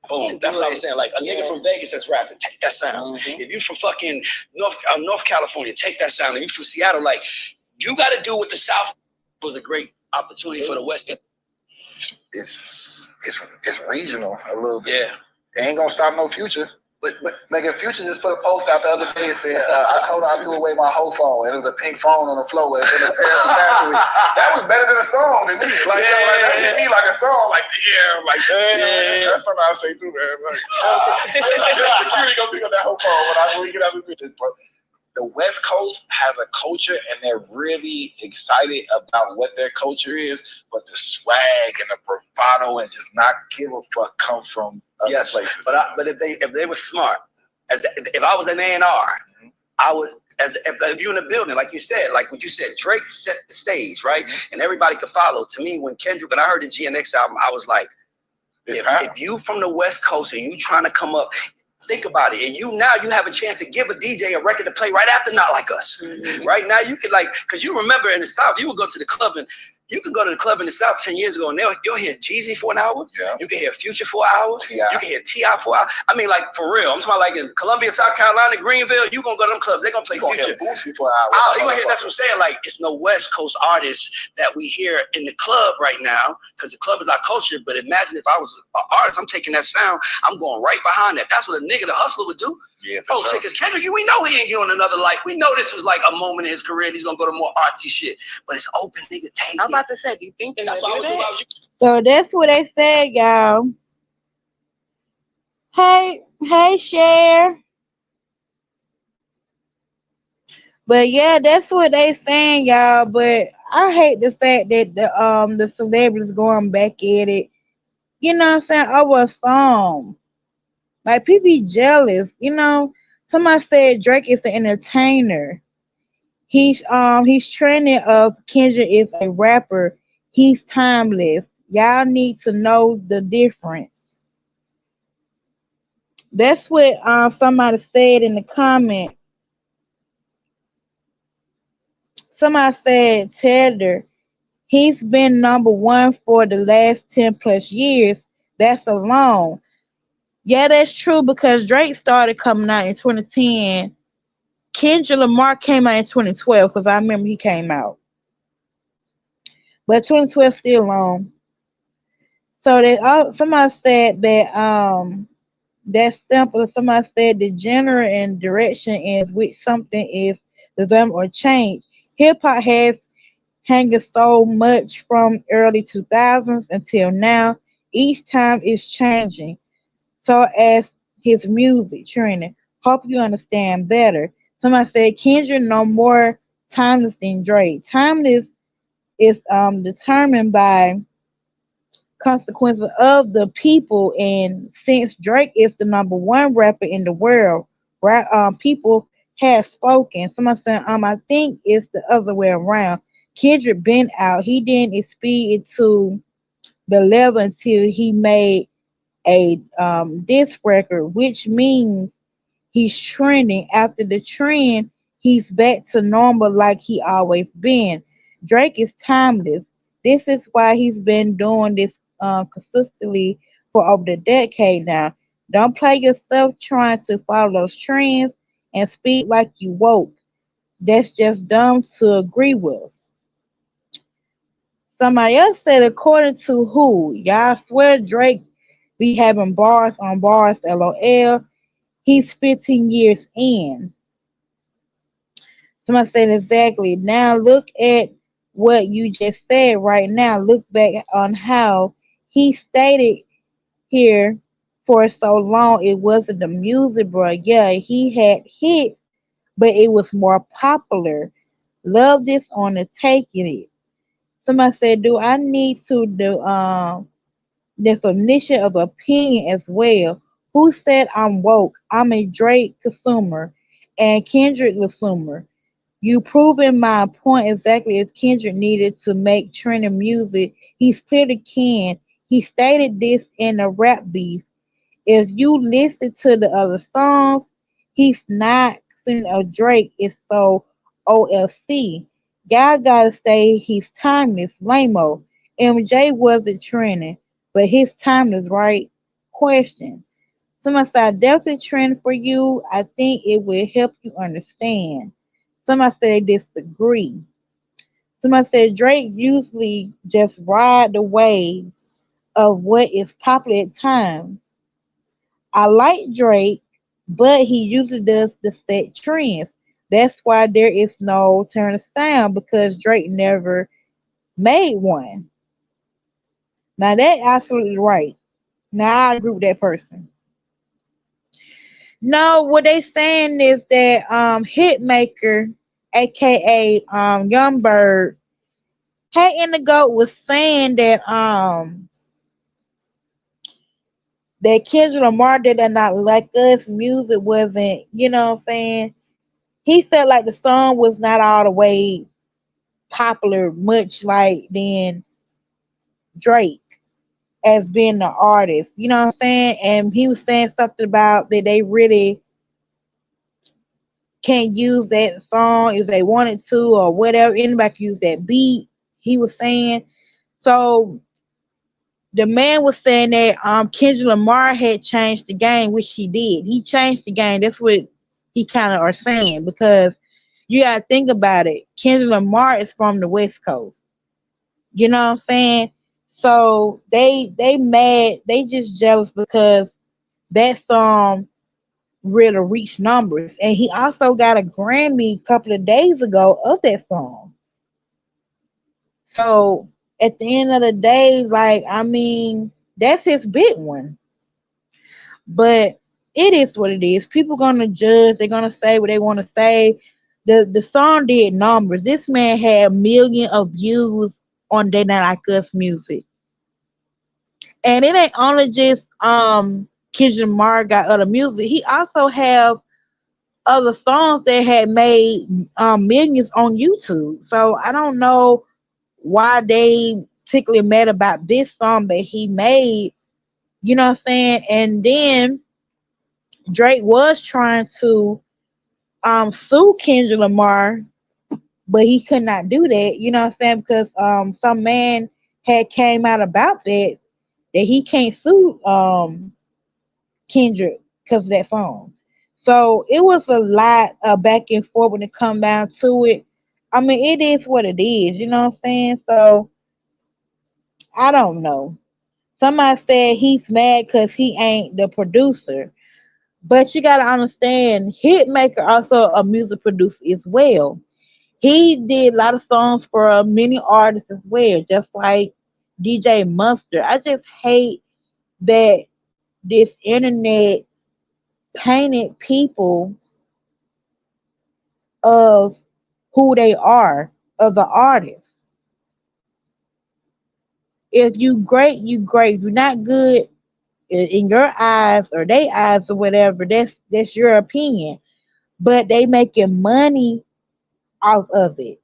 Speaker 4: Boom. That's what I'm saying. Like a nigga from Vegas that's rapping, take that sound. Mm-hmm. If you from fucking North California, take that sound. If you from Seattle, like you got to do what the South was a great opportunity for the West.
Speaker 3: It's regional a little bit.
Speaker 4: Yeah,
Speaker 3: it ain't gonna stop no Future. But nigga, Future just put a post out the other day and said, I told her I threw away my whole phone. And it was a pink phone on the floor. And in the Paris Fashion Week. That was better than a song to me. Like, that hit me like a song. Like, that's something I say too, man. Like, security gonna pick up that whole phone when we get out of the meeting. But the West Coast has a culture and they're really excited about what their culture is, but the swag and the bravado and just not give a fuck come from other places.
Speaker 4: But if they were smart, as if I was an A&R, I would, as if you're in a building, like you said, like what you said, Drake set the stage, right? And everybody could follow. To me, when I heard the GNX album, I was like, if you from the West Coast and you trying to come up, think about it. And you have a chance to give a DJ a record to play right after Not Like Us. Right now you could because you remember in the South, you would go to the club and you could go to the club in the South 10 years ago and you'll hear Jeezy for an hour. Yeah. You can hear Future for an hour. Yeah. You can hear T.I. for an hour. I mean, like, for real. I'm talking about like in Columbia, South Carolina, Greenville, you going to go to them clubs. They're going to play Future. For an hour. You gonna hear, that's what I'm saying. Like, it's no West Coast artists that we hear in the club right now because the club is our culture. But imagine if I was an artist, I'm taking that sound, I'm going right behind that. That's what a nigga, the hustler would do. Yeah, shit, because Kendrick, we know he ain't going another life. We know this was like a moment in his career and he's going to go to more artsy shit. But it's open, nigga, take it.
Speaker 2: I'm about to say, do you think they're going to do that?
Speaker 1: So that's what they said, y'all. Hey, Cher. But yeah, that's what they saying, y'all. But I hate the fact that the celebrities going back at it. You know what I'm saying? Over a song. Like people be jealous, you know. Somebody said Drake is an entertainer. He's trending of Kendrick is a rapper. He's timeless. Y'all need to know the difference. That's what somebody said in the comment. Somebody said Taylor, he's been number one for the last 10 plus years. That's alone. Yeah, that's true because Drake started coming out in 2010. Kendrick Lamar came out in 2012 because I remember he came out. But 2012 still long. So they somebody said that that's simple. Somebody said the genre and direction is which something is developed or changed. Hip hop has hanging so much from early 2000s until now. Each time it's changing. So as his music trending. Hope you understand better. Somebody said Kendrick no more timeless than Drake. Timeless is determined by consequences of the people, and since Drake is the number one rapper in the world, right? People have spoken. Somebody said, I think it's the other way around. Kendrick been out. He didn't speed it to the level until he made a disc record, which means he's trending. After the trend, he's back to normal like he always been. Drake is timeless. This is why he's been doing this consistently for over the decade now. Don't play yourself trying to follow those trends and speak like you woke. That's just dumb to agree with. Somebody else said, according to who? Y'all swear Drake be having bars on bars, lol. He's 15 years in. Somebody said exactly. Now look at what you just said right now. Look back on how he stated here for so long. It wasn't the music, bro. Yeah, he had hits, but it was more popular. Love this on the taking it. Somebody said, do I need to do definition of opinion as well? Who said I'm woke? I'm a Drake consumer and Kendrick consumer. You proving my point exactly as Kendrick needed to make trending music. He's clearly can. He stated this in a rap beef. If you listen to the other songs, he's not singing a Drake. It's so OLC. God gotta say he's timeless, lameo. MJ wasn't trending, but his timeless, right? Question. Somebody said, I definitely trend for you. I think it will help you understand. Somebody said they disagree. Somebody said Drake usually just ride the waves of what is popular at times. I like Drake, but he usually does the set trends. That's why there is no turn of sound because Drake never made one. Now that absolutely right. Now I agree with that person. No, what they saying is that Hitmaker, aka Young Bird, Hey Indigo was saying that Kendrick Lamar did not like us, music wasn't, you know what I'm saying? He felt like the song was not all the way popular, much like than Drake as being the artist. You know what I'm saying? And he was saying something about that they really can use that song if they wanted to or whatever. Anybody can use that beat. He was saying. So the man was saying that Kendrick Lamar had changed the game, which he did. He changed the game. That's what he kind of are saying because you gotta think about it. Kendrick Lamar is from the West Coast. You know what I'm saying? So they mad. They just jealous because that song really reached numbers, and he also got a Grammy a couple of days ago of that song. So at the end of the day, like I mean, that's his big one. But it is what it is. People gonna judge. They're gonna say what they want to say. The song did numbers. This man had millions of views on Day Night Like Us music, and it ain't only just Kendrick Lamar got other music. He also have other songs that had made millions on YouTube. So I don't know why they particularly mad about this song that he made. You know what I'm saying? And then Drake was trying to sue Kendrick Lamar, but he could not do that. You know what I'm saying? Because some man had came out about that he can't sue Kendrick because of that song. So it was a lot back and forth when it come down to it. I mean, it is what it is. You know what I'm saying? So I don't know. Somebody said he's mad because he ain't the producer. But you gotta understand, Hitmaker also a music producer as well. He did a lot of songs for many artists as well, just like DJ Mustard. I just hate that this internet painted people of who they are, of the artist. If you great, you great. If you're not good in your eyes or their eyes or whatever, that's your opinion. But they making money off of it.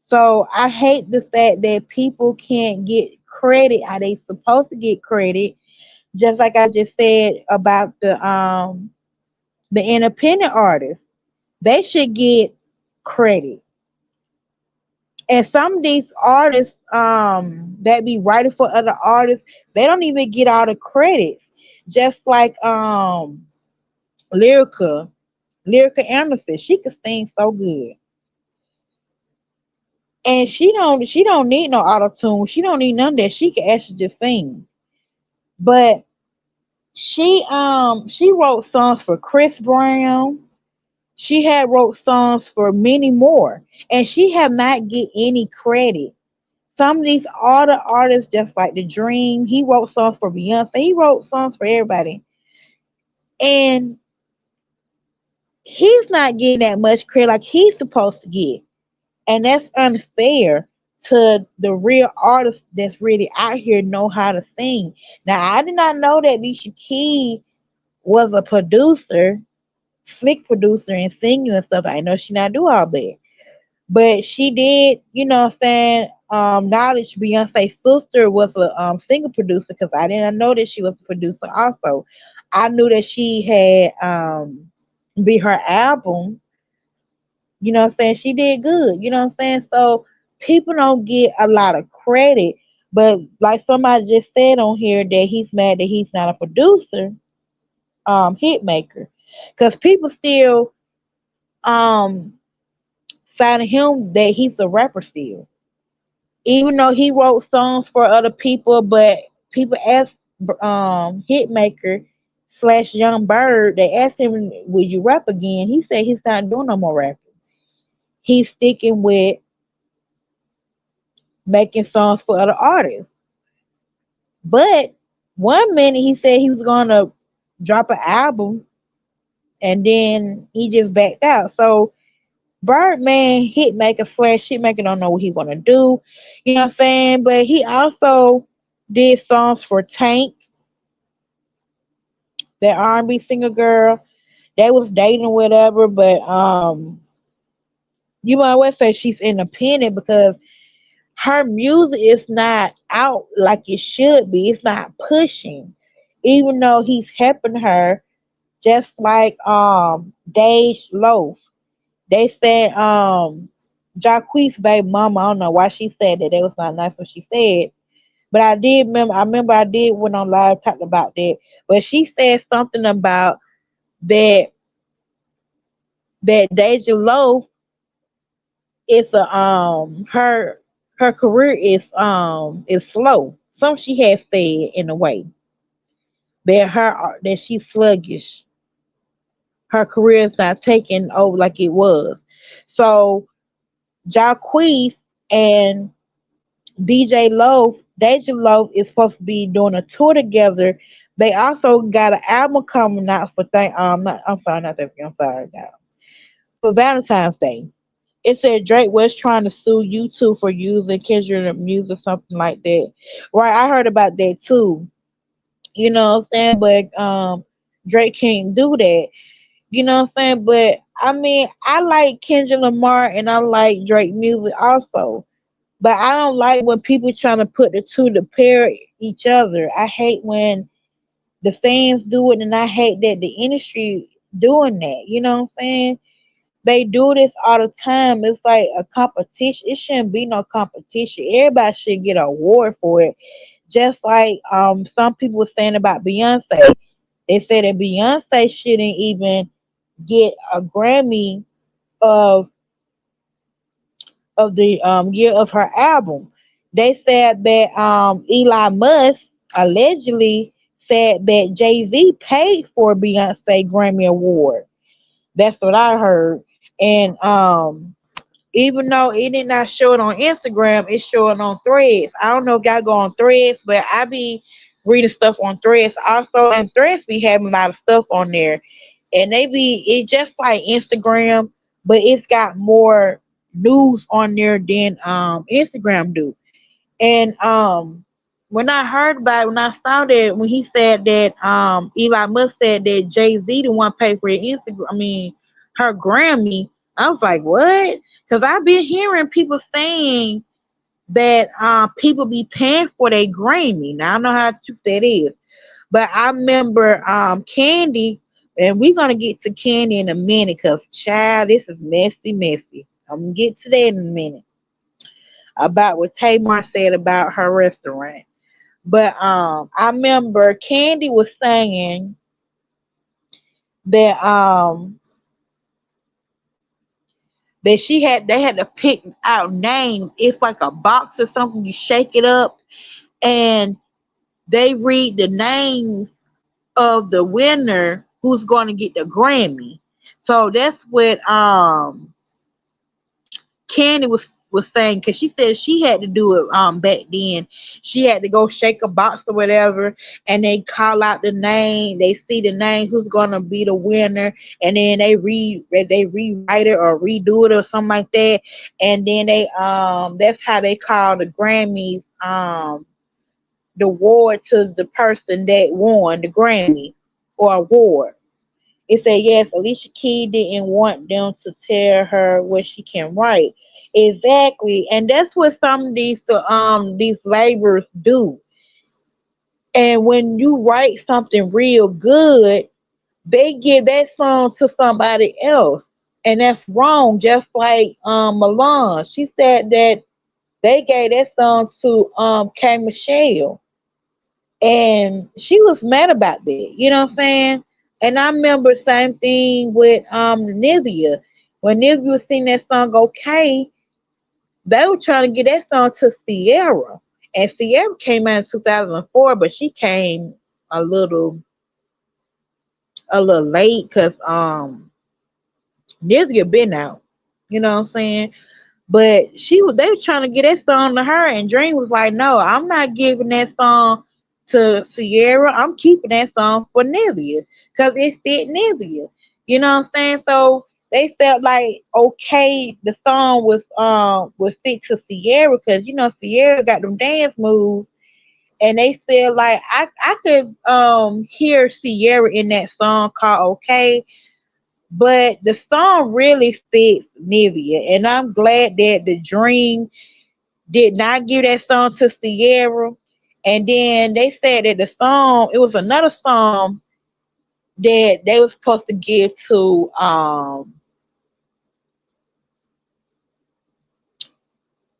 Speaker 1: So I hate the fact that people can't get credit how they supposed to get credit. Just like I just said about the independent artists, they should get credit. And some of these artists that be writing for other artists, they don't even get all the credits. Just like Lyrica, Lyrica Anderson, she could sing so good. And she don't need no auto tune. She don't need none of that. She can actually just sing. But she wrote songs for Chris Brown. She had wrote songs for many more. And she have not get any credit. Some of these other artists, just like The Dream, he wrote songs for Beyonce. He wrote songs for everybody. And he's not getting that much credit like he's supposed to get. And that's unfair to the real artists that's really out here know how to sing. Now I did not know that Alicia Keys was a producer, slick producer and singing and stuff. I know she not do all that. But she did, you know what I'm saying, knowledge Beyonce's sister was a singer producer because I didn't know that she was a producer also. I knew that she had be her album, you know what I'm saying? She did good, you know what I'm saying? So people don't get a lot of credit. But like somebody just said on here that he's mad that he's not a producer, hit maker. Because people still um signing him that he's a rapper still. Even though he wrote songs for other people, but people ask Hitmaker slash Young Bird, they asked him, "Will you rap again?" He said he's not doing no more rapping. He's sticking with making songs for other artists. But one minute he said he was gonna drop an album, and then he just backed out. So Birdman, Hitmaker, Flash, Hitmaker don't know what he wanna do. You know what I'm saying? But he also did songs for Tank, that R&B singer girl. They was dating or whatever, but you might well say she's independent because her music is not out like it should be. It's not pushing. Even though he's helping her, just like Dage Loaf. They said Jacquees baby mama, I don't know why she said that. That was not nice what she said. But I remember I did went on live talked about that. But she said something about that that Deja Loaf is a her career is slow. Some she has said in a way that she's sluggish. Her career is not taking over like it was. So Jacquees and DJ Loaf, Deja Loaf is supposed to be doing a tour together. They also got an album coming out for not, I'm sorry, not that I'm sorry now. For Valentine's Day. It said Drake was trying to sue YouTube for using Kendrick music, something like that. Right, I heard about that too. You know what I'm saying? But Drake can't do that. You know what I'm saying? But I mean, I like Kendrick Lamar and I like Drake music also. But I don't like when people trying to put the two to pair each other. I hate when the fans do it, and I hate that the industry doing that. You know what I'm saying? They do this all the time. It's like a competition. It shouldn't be no competition. Everybody should get an award for it. Just like some people were saying about Beyonce. They said that Beyonce shouldn't even get a Grammy of the year of her album. They said that Elon Musk allegedly said that Jay Z paid for Beyonce Grammy Award. That's what I heard. And even though it did not show it on Instagram, it's showing on Threads. I don't know if y'all go on Threads, but I be reading stuff on Threads also, and Threads be having a lot of stuff on there, and they be it's just like Instagram, but it's got more news on there than Instagram do. And when I heard about it, when I saw that, when he said that Elon Musk said that Jay Z the one paid for her Instagram, I mean her Grammy, I was like, what? Because I've been hearing people saying that people be paying for their Grammy. Now I know how true that is, but I remember Candy, and we're gonna get to Candy in a minute, cause child, this is messy, messy. I'm gonna get to that in a minute about what Tamar said about her restaurant. But I remember Candy was saying that that they had to pick out names. It's like a box or something. You shake it up, and they read the names of the winner who's going to get the Grammy. So that's what Candy was saying, because she said she had to do it back then. She had to go shake a box or whatever, and they call out the name. They see the name who's gonna be the winner, and then they rewrite it or redo it or something like that. And then they that's how they call the Grammys the award to the person that won the Grammy or award. It said yes, Alicia Keys didn't want them to tell her what she can write. Exactly. And that's what some of these laborers do. And when you write something real good, they give that song to somebody else. And that's wrong. Just like Milan. She said that they gave that song to K Michelle. And she was mad about that. You know what I'm saying? And I remember same thing with Nivea. When Nivea was singing that song "Okay," they were trying to get that song to Sierra, and Sierra came out in 2004, but she came a little a little late because Nivea been out. You know what I'm saying? But they were trying to get that song to her, and Dream was like, "No, I'm not giving that song to Sierra. I'm keeping that song for Nivea because it fit Nivea." You know what I'm saying? So they felt like okay, the song was fit to Sierra because you know Sierra got them dance moves, and they feel like I could hear Sierra in that song called Okay, but the song really fits Nivea, and I'm glad that the Dream did not give that song to Sierra. And then they said that the song, it was another song that they was supposed to give to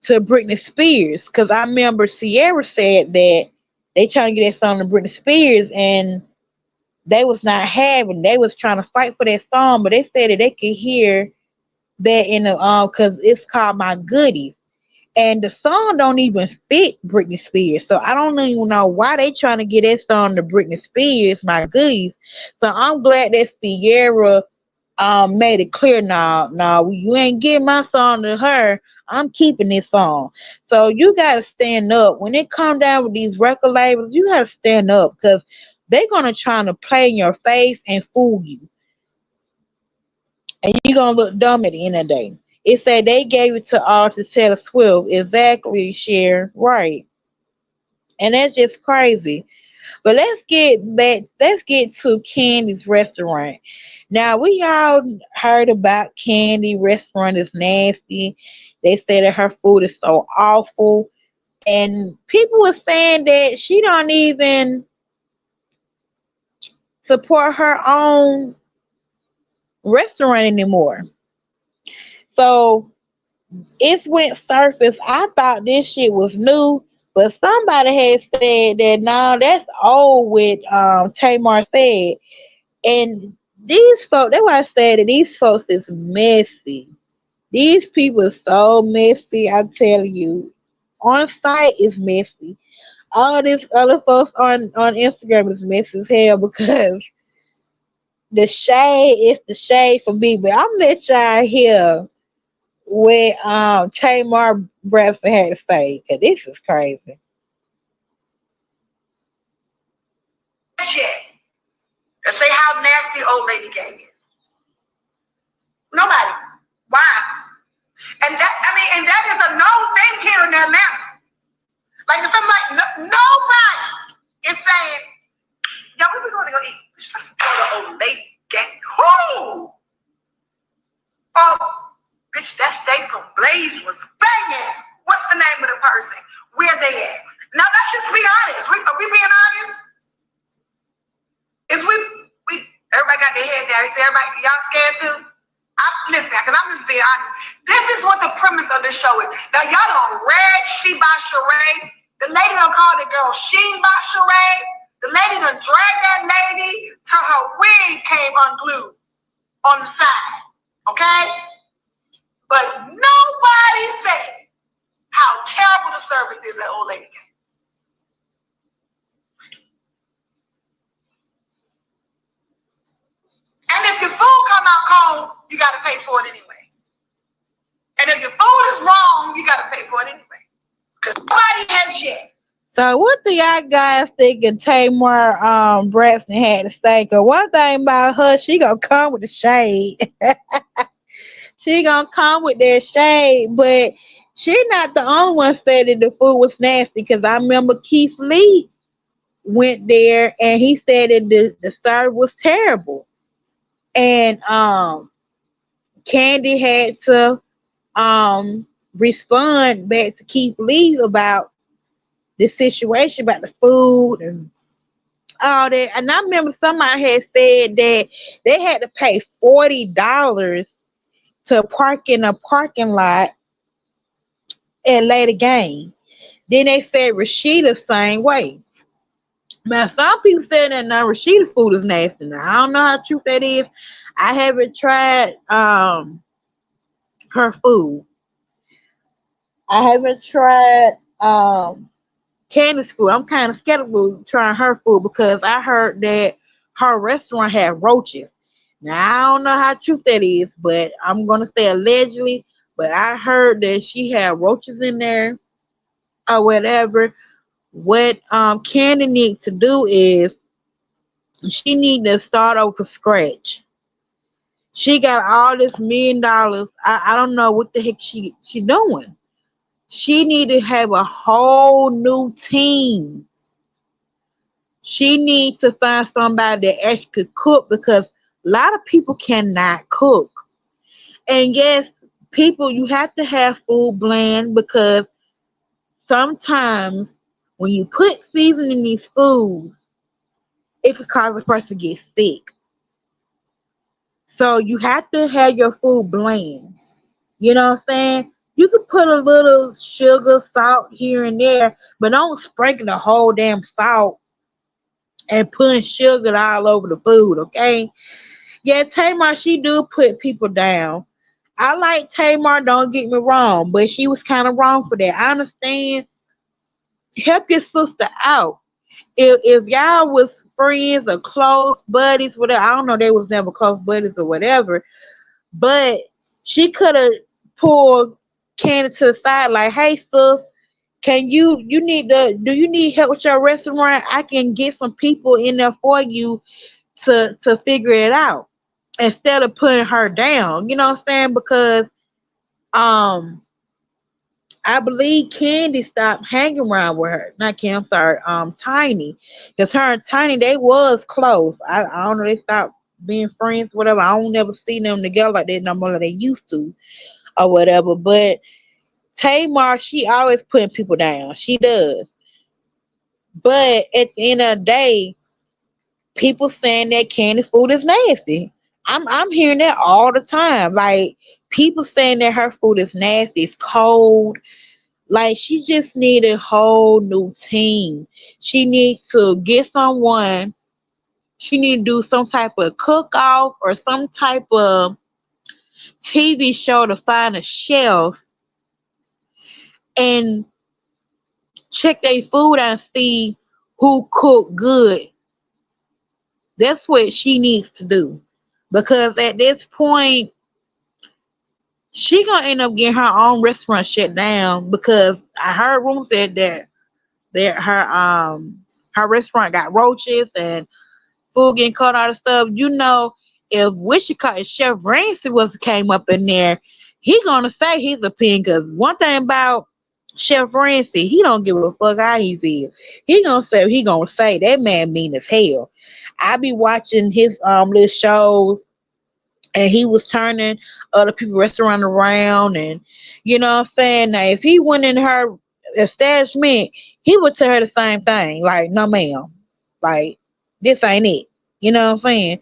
Speaker 1: Britney Spears. Cause I remember Sierra said that they trying to get that song to Britney Spears and they was not having, they was trying to fight for that song, but they said that they could hear that in the cause it's called My Goodies. And the song don't even fit Britney Spears. So I don't even know why they trying to get that song to Britney Spears, My Goodies. So I'm glad that Sierra made it clear now, no, you ain't getting my song to her. I'm keeping this song. So you gotta stand up. When it come down with these record labels, you gotta stand up because they're gonna try to play in your face and fool you. And you're gonna look dumb at the end of the day. It said they gave it to artist Taylor Swift. Exactly, Cher. Right. And that's just crazy. But let's get back. Let's get to Candy's restaurant. Now we all heard about Candy restaurant is nasty. They say that her food is so awful, and people were saying that she don't even support her own restaurant anymore. So it went surface. I thought this shit was new, but somebody had said that no, that's old. With Tamar said. And these folks, that's why I said that these folks is messy. These people are so messy, I'm telling you. On site is messy. All this other folks on Instagram is messy as hell because the shade is the shade for me. But I'm let y'all hear what Tamar Bradford had to say, because this is crazy.
Speaker 2: Shit. To say how nasty old lady gang is. Nobody. Why? And that I mean, and that is a known thing here in Atlanta. Like if somebody, nobody is saying, "Yo, we going to go eat." Let's go to old lady gang. Who? Oh, bitch, that steak from Blaze was banging. What's the name of the person? Where they at? Now let's just be honest. Are we being honest? Is we everybody got their head down. Is everybody y'all scared too? Listen, because I'm just being honest. This is what the premise of this show is. Now y'all don't read She by Sheree. The lady done called the girl She by Sheree. The lady done dragged that lady till her wig came unglued on the side. Okay? But nobody said how terrible the service is that old lady. And if your food come out cold, you got to pay for it anyway. And if your food is wrong, you got to pay for it anyway. Because nobody has yet.
Speaker 1: So what do y'all guys think of Tamar Braxton had to say? Cause one thing about her, she gonna come with the shade. She gonna come with that shade, but she not the only one said that the food was nasty. Cause I remember Keith Lee went there and he said that the service was terrible. And Candy had to respond back to Keith Lee about the situation, about the food and all that. And I remember somebody had said that they had to pay $40 to park in a parking lot at later game. Then they said Rashida same way. Now some people said that now Rashida food is nasty. Now I don't know how true that is. I haven't tried her food. I haven't tried Candace food. I'm kind of scared of trying her food because I heard that her restaurant had roaches. Now I don't know how true that is, but I'm gonna say allegedly. But I heard that she had roaches in there or whatever. What Candy needs to do is she need to start over from scratch. She got all this $1 million. I don't know what the heck she doing. She need to have a whole new team. She needs to find somebody that actually could cook because a lot of people cannot cook. And yes, people, you have to have food blend because sometimes when you put seasoning in these foods, it could cause a person to get sick. So you have to have your food bland. You know what I'm saying? You could put a little sugar, salt here and there, but don't sprinkle the whole damn salt and putting sugar all over the food, okay? Yeah, Tamar, she do put people down. I like Tamar, don't get me wrong, but she was kind of wrong for that. I understand. Help your sister out. If y'all was friends or close buddies, whatever, I don't know, they was never close buddies or whatever, but she could have pulled Candy to the side like, hey sis, can you need to do you need help with your restaurant? I can get some people in there for you to figure it out instead of putting her down. You know what I'm saying? Because um I believe Candy stopped hanging around with her. Not Candy, I'm sorry, Tiny. Because her and Tiny, they was close. I don't know, they stopped being friends, whatever. I don't never see them together like that no more than they used to or whatever. But Tamar, she always putting people down. She does. But at the end of the day, people saying that candy food is nasty. I'm hearing that all the time. Like people saying that her food is nasty, it's cold. Like she just need a whole new team. She needs to get someone. She need to do some type of cook off or some type of TV show to find a chef and check their food and see who cook good. That's what she needs to do. Because at this point, she gonna end up getting her own restaurant shut down because I heard rumors that her restaurant got roaches and food getting cut out of stuff. You know, if Wichita if Chef Ramsay was came up in there, he gonna say his opinion. Cause one thing about Chef Ramsay, he don't give a fuck how he feel. He gonna say that man mean as hell. I be watching his little shows and he was turning other people restaurant around and you know what I'm saying? Now if he went in her establishment, he would tell her the same thing. Like, no ma'am. Like, this ain't it. You know what I'm saying?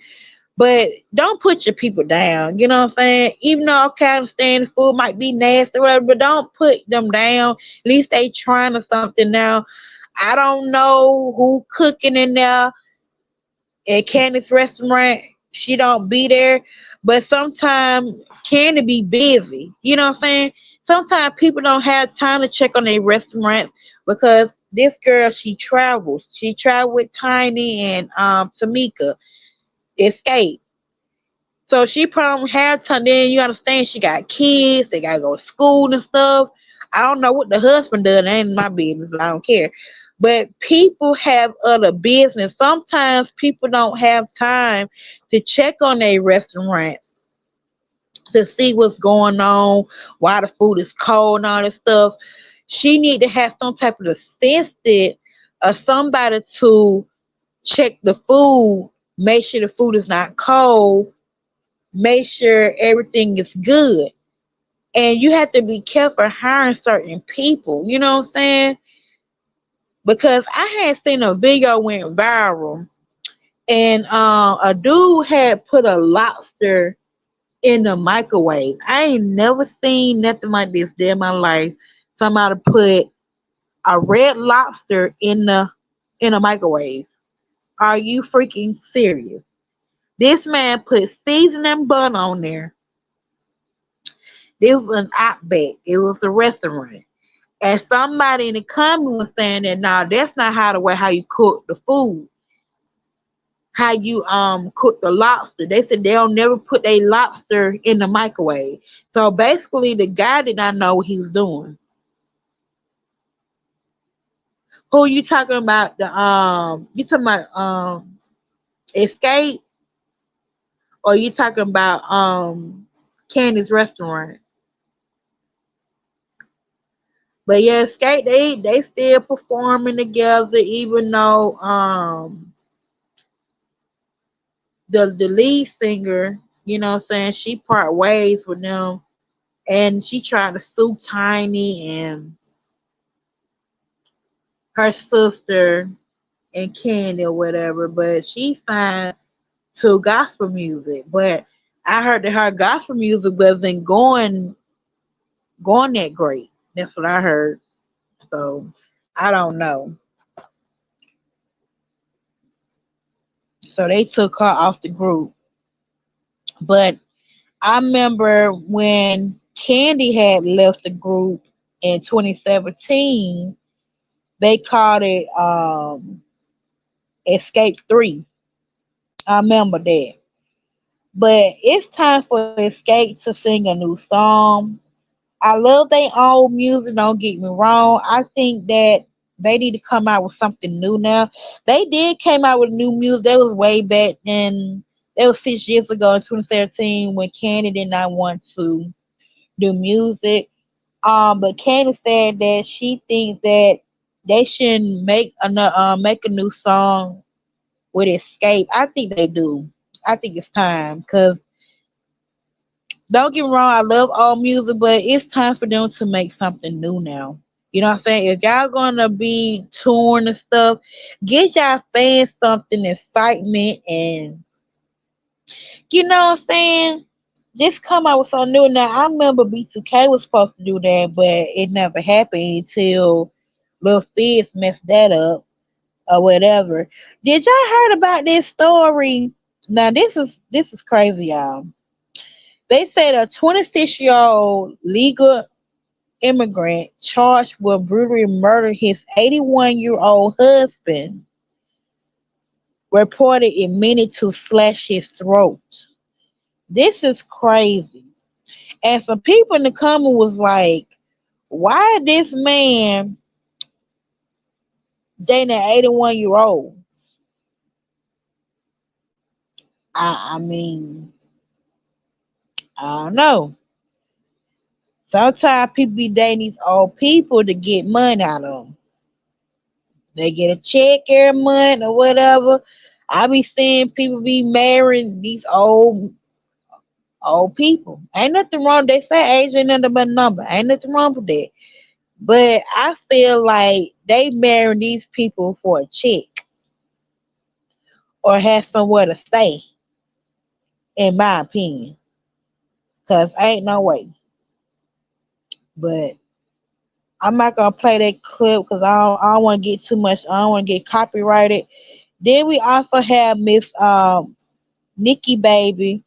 Speaker 1: But don't put your people down. You know what I'm saying? Even though okay, I understand the food might be nasty or whatever, but don't put them down. At least they trying or something now. I don't know who cooking in there at Candy's restaurant. She don't be there. But sometimes Candy be busy. You know what I'm saying? Sometimes people don't have time to check on their restaurants because this girl she travels. She traveled with Tiny and Tamika Escape. So she probably had time. Then you understand she got kids. They gotta go to school and stuff. I don't know what the husband does. That ain't my business. I don't care. But people have other business. Sometimes people don't have time to check on their restaurant to see what's going on, why the food is cold and all this stuff. She need to have some type of assistant or somebody to check the food, make sure the food is not cold, make sure everything is good. And you have to be careful hiring certain people. You know what I'm saying? Because I had seen a video went viral, and a dude had put a lobster in the microwave. I ain't never seen nothing like this day in my life. Somebody put a red lobster in a microwave. Are you freaking serious? This man put seasoning butter on there. This was an Outback. It was a restaurant. And somebody in the comment was saying that no, that's not how the way how you cook the food. How you cook the lobster. They said they'll never put a lobster in the microwave. So basically the guy did not know what he was doing. Who you talking about? The you talking about Escape Or you talking about Candy's restaurant? But yeah, Skate they still performing together, even though the lead singer, you know what I'm saying, she part ways with them, and she tried to sue Tiny and her sister and Candy or whatever, but she signed to gospel music. But I heard that her gospel music wasn't going that great. That's what I heard. So I don't know. So they took her off the group. But I remember when Candy had left the group in 2017, they called it Escape 3. I remember that. But it's time for Escape to sing a new song. I love their old music, don't get me wrong. I think that they need to come out with something new now. They did came out with new music. That was way back then. That was 6 years ago in 2013 when Candy did not want to do music. But Candy said that she thinks that they shouldn't make a new song with Escape. I think they do. I think it's time because don't get me wrong, I love all music, but it's time for them to make something new now. You know what I'm saying? If y'all gonna be touring and stuff, get y'all fans something excitement and you know what I'm saying? Just come out with something new. Now I remember B2K was supposed to do that, but it never happened until Lil Fizz messed that up or whatever. Did y'all heard about this story? Now this is crazy, y'all. They said a 26-year-old legal immigrant charged with brutally murdering his 81-year-old husband reported admitted to slash his throat. This is crazy. And some people in the comment was like, why this man dating an 81-year-old? I mean, I don't know. Sometimes people be dating these old people to get money out of them. They get a check every month or whatever. I be seeing people be marrying these old people. Ain't nothing wrong. They say age ain't nothing but a number. Ain't nothing wrong with that. But I feel like they marry these people for a check or have somewhere to stay, in my opinion. Cause ain't no way. But I'm not gonna play that clip because I don't want to get too much. I don't want to get copyrighted. Then we also have Miss Nikki Baby.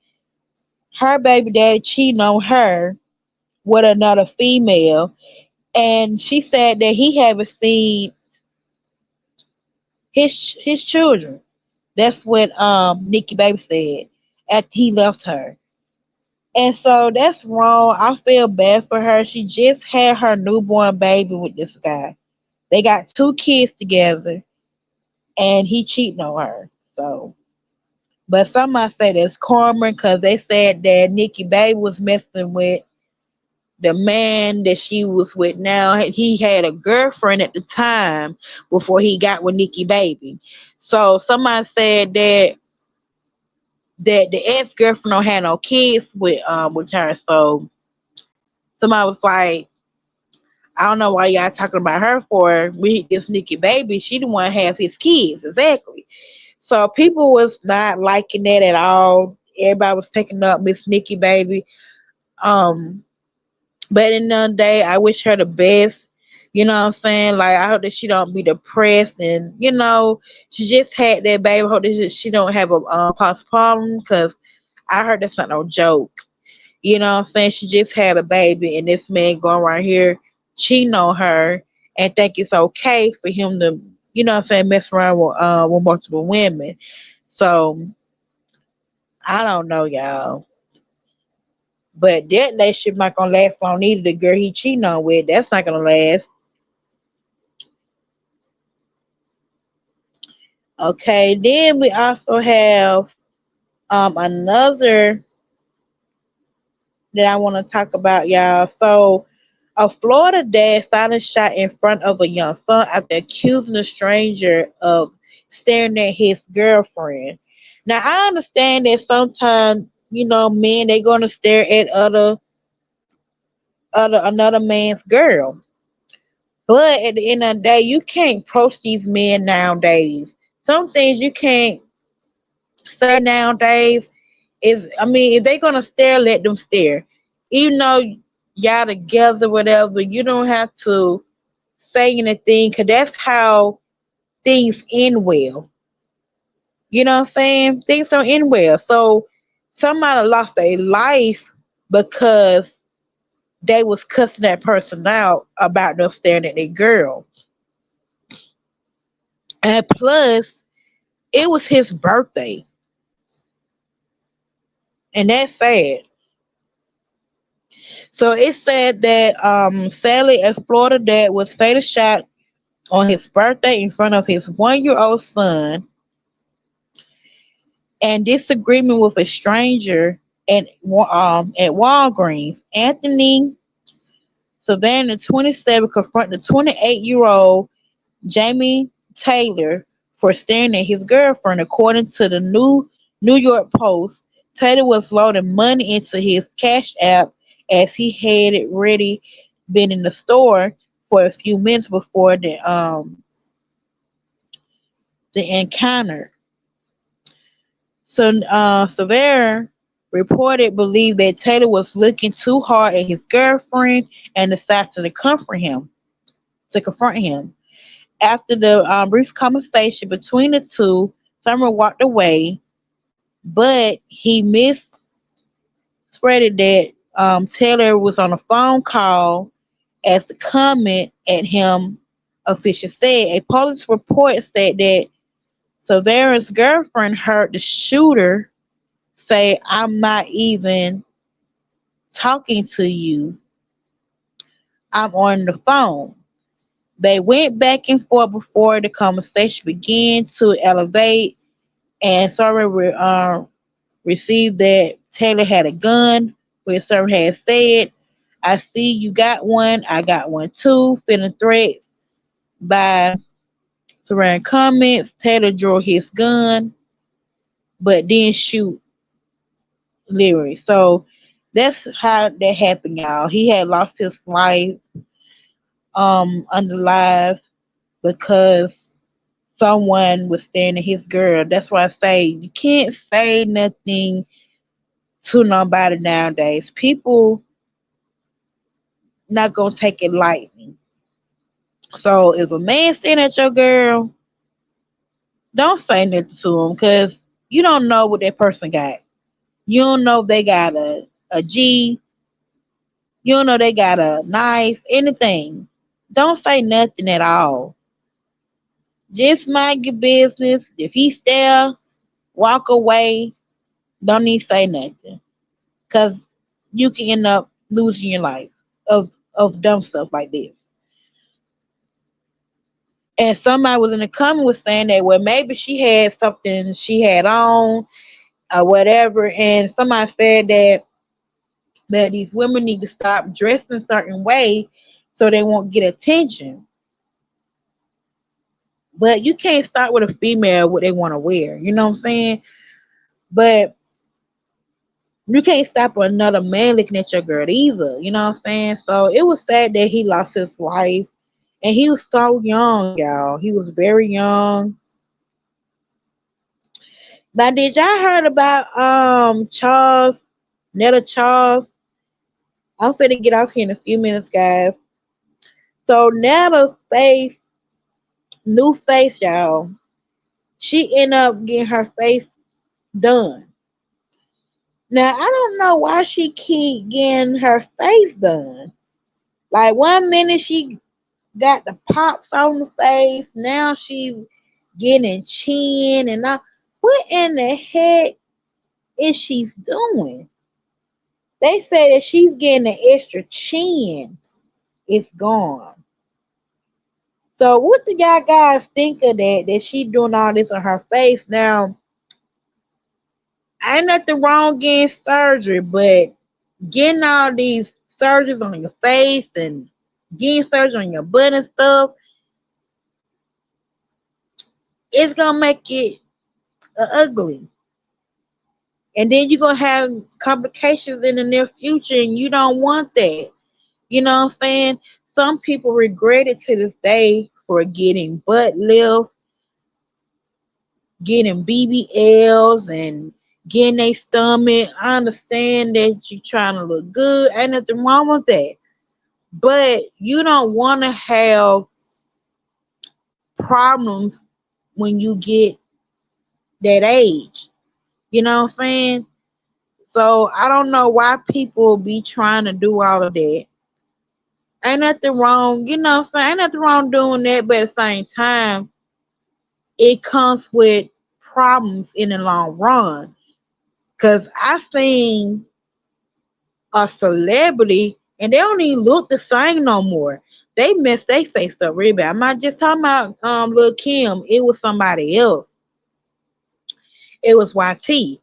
Speaker 1: Her baby daddy cheating on her with another female, and she said that he haven't seen his children. That's what Nikki Baby said after he left her. And so that's wrong. I feel bad for her. She just had her newborn baby with this guy. They got 2 kids together, and he cheating on her. So, but some might say that's karma because they said that Nikki Baby was messing with the man that she was with now. He had a girlfriend at the time before he got with Nikki Baby. So somebody said that the ex girlfriend don't have no kids with her. So somebody was like, I don't know why y'all talking about her for. We this Nikki Baby, she didn't want to have his kids exactly. So people was not liking that at all. Everybody was taking up Miss Nikki Baby. Um, But in the day, I wish her the best. You know what I'm saying? Like I hope that she don't be depressed, and she just had that baby. I hope that she don't have a postpartum because I heard that's not no joke. You know what I'm saying? She just had a baby, and this man going right here cheating on her, and think it's okay for him to, what I'm saying, mess around with multiple women. So I don't know, y'all. But that relationship not gonna last long either. The girl he cheating on with, that's not gonna last. Okay, then we also have Another that I want to talk about, y'all. So, a Florida dad found a shot in front of a young son after accusing a stranger of staring at his girlfriend. Now, I understand that sometimes, men they're gonna stare at other another man's girl, but at the end of the day, you can't approach these men nowadays. Some things you can't say nowadays is, I mean, if they're gonna stare, let them stare. Even though y'all together, whatever, you don't have to say anything because that's how things end well. You know what I'm saying? Things don't end well. So somebody lost their life because they was cussing that person out about them staring at their girl. And plus, it was his birthday. And that's sad. So it said that sadly a Florida dad was fatally shot on his birthday in front of his 1 year old son and disagreement with a stranger at Walgreens. Anthony Savannah, 27, confronted the 28-year-old Jamie Taylor for staring at his girlfriend. According to the New York Post, Taylor was loading money into his cash app as he had it ready, been in the store for a few minutes before the encounter. So Severa reported believed that Taylor was looking too hard at his girlfriend and decided to confront him. After the brief conversation between the two, Summer walked away, but he misspreaded that Taylor was on a phone call as the comment at him, officials said. A police report said that Severa's girlfriend heard the shooter say, "I'm not even talking to you. I'm on the phone." They went back and forth before the conversation began to elevate, and received that Taylor had a gun, where Summer had said, "I see you got one, I got one too," feeling threats by surrounding comments. Taylor drew his gun, but didn't shoot Leary. So that's how that happened, y'all. He had lost his life under live because someone was staring at his girl. That's why I say you can't say nothing to nobody nowadays. People not gonna take it lightly. So if a man staring at your girl, don't say nothing to him because you don't know what that person got. You don't know if they got a G. You don't know they got a knife, anything. Don't say nothing at all. Just mind your business. If he's there, walk away. Don't need to say nothing. Cause you can end up losing your life of dumb stuff like this. And somebody was in the comment was saying that well maybe she had something she had on or whatever, and somebody said that these women need to stop dressing a certain way so they won't get attention. But you can't start with a female what they want to wear. You know what I'm saying? But you can't stop another man looking at your girl either. You know what I'm saying? So it was sad that he lost his life. And he was so young, y'all. He was very young. Now, did y'all heard about Charles, Netta Charles? I'm finna get off here in a few minutes, guys. So Netta's face, new face, y'all. She ended up getting her face done. Now I don't know why she keep getting her face done. Like 1 minute she got the pops on the face, now she's getting chin and all. What in the heck is she doing? They say that she's getting an extra chin. It's gone. So what do y'all guys think of that? That she doing all this on her face now? Ain't nothing wrong getting surgery, but getting all these surgeries on your face and getting surgery on your butt and stuff, it's gonna make it ugly. And then you're gonna have complications in the near future, and you don't want that. You know what I'm saying? Some people regret it to this day for getting butt lift, getting BBLs, and getting their stomach. I understand that you're trying to look good. Ain't nothing wrong with that. But you don't want to have problems when you get that age. You know what I'm saying? So I don't know why people be trying to do all of that. Ain't nothing wrong, you know what I'm saying? Ain't nothing wrong doing that, but at the same time, it comes with problems in the long run. Cause I seen a celebrity and they don't even look the same no more. They messed their face up really bad. I'm not just talking about Lil Kim. It was somebody else. It was YT.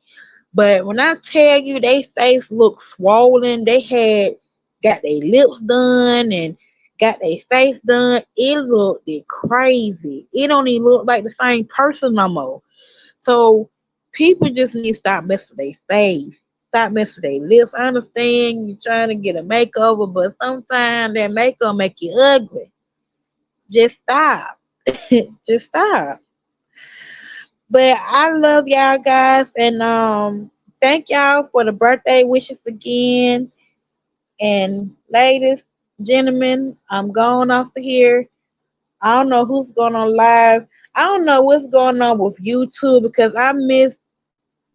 Speaker 1: But when I tell you they face looked swollen, they had got their lips done and got their face done. It looked crazy. It don't even look like the same person no more. So people just need to stop messing with their face. Stop messing with their lips. I understand you're trying to get a makeover, but sometimes that makeup make you ugly. Just stop. Just stop. But I love y'all guys and thank y'all for the birthday wishes again. And ladies, gentlemen, I'm going off of here. I don't know who's going on live. I don't know what's going on with YouTube because I missed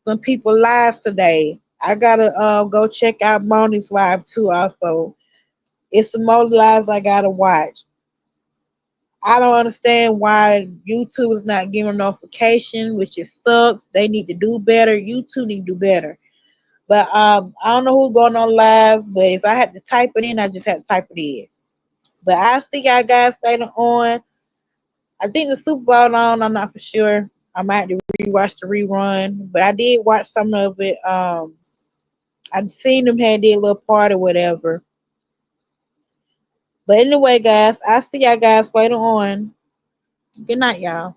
Speaker 1: some people live today. I gotta go check out Moni's live too. Also, it's some more lives I gotta watch. I don't understand why YouTube is not giving notification, which it sucks. They need to do better. YouTube need to do better. But I don't know who's going on live. But if I had to type it in, I just had to type it in. But I see y'all guys later on. I think the Super Bowl on. I'm not for sure. I might have to rewatch the rerun, but I did watch some of it. I've seen them had their little party, whatever. But anyway, guys, I see y'all guys later on. Good night, y'all.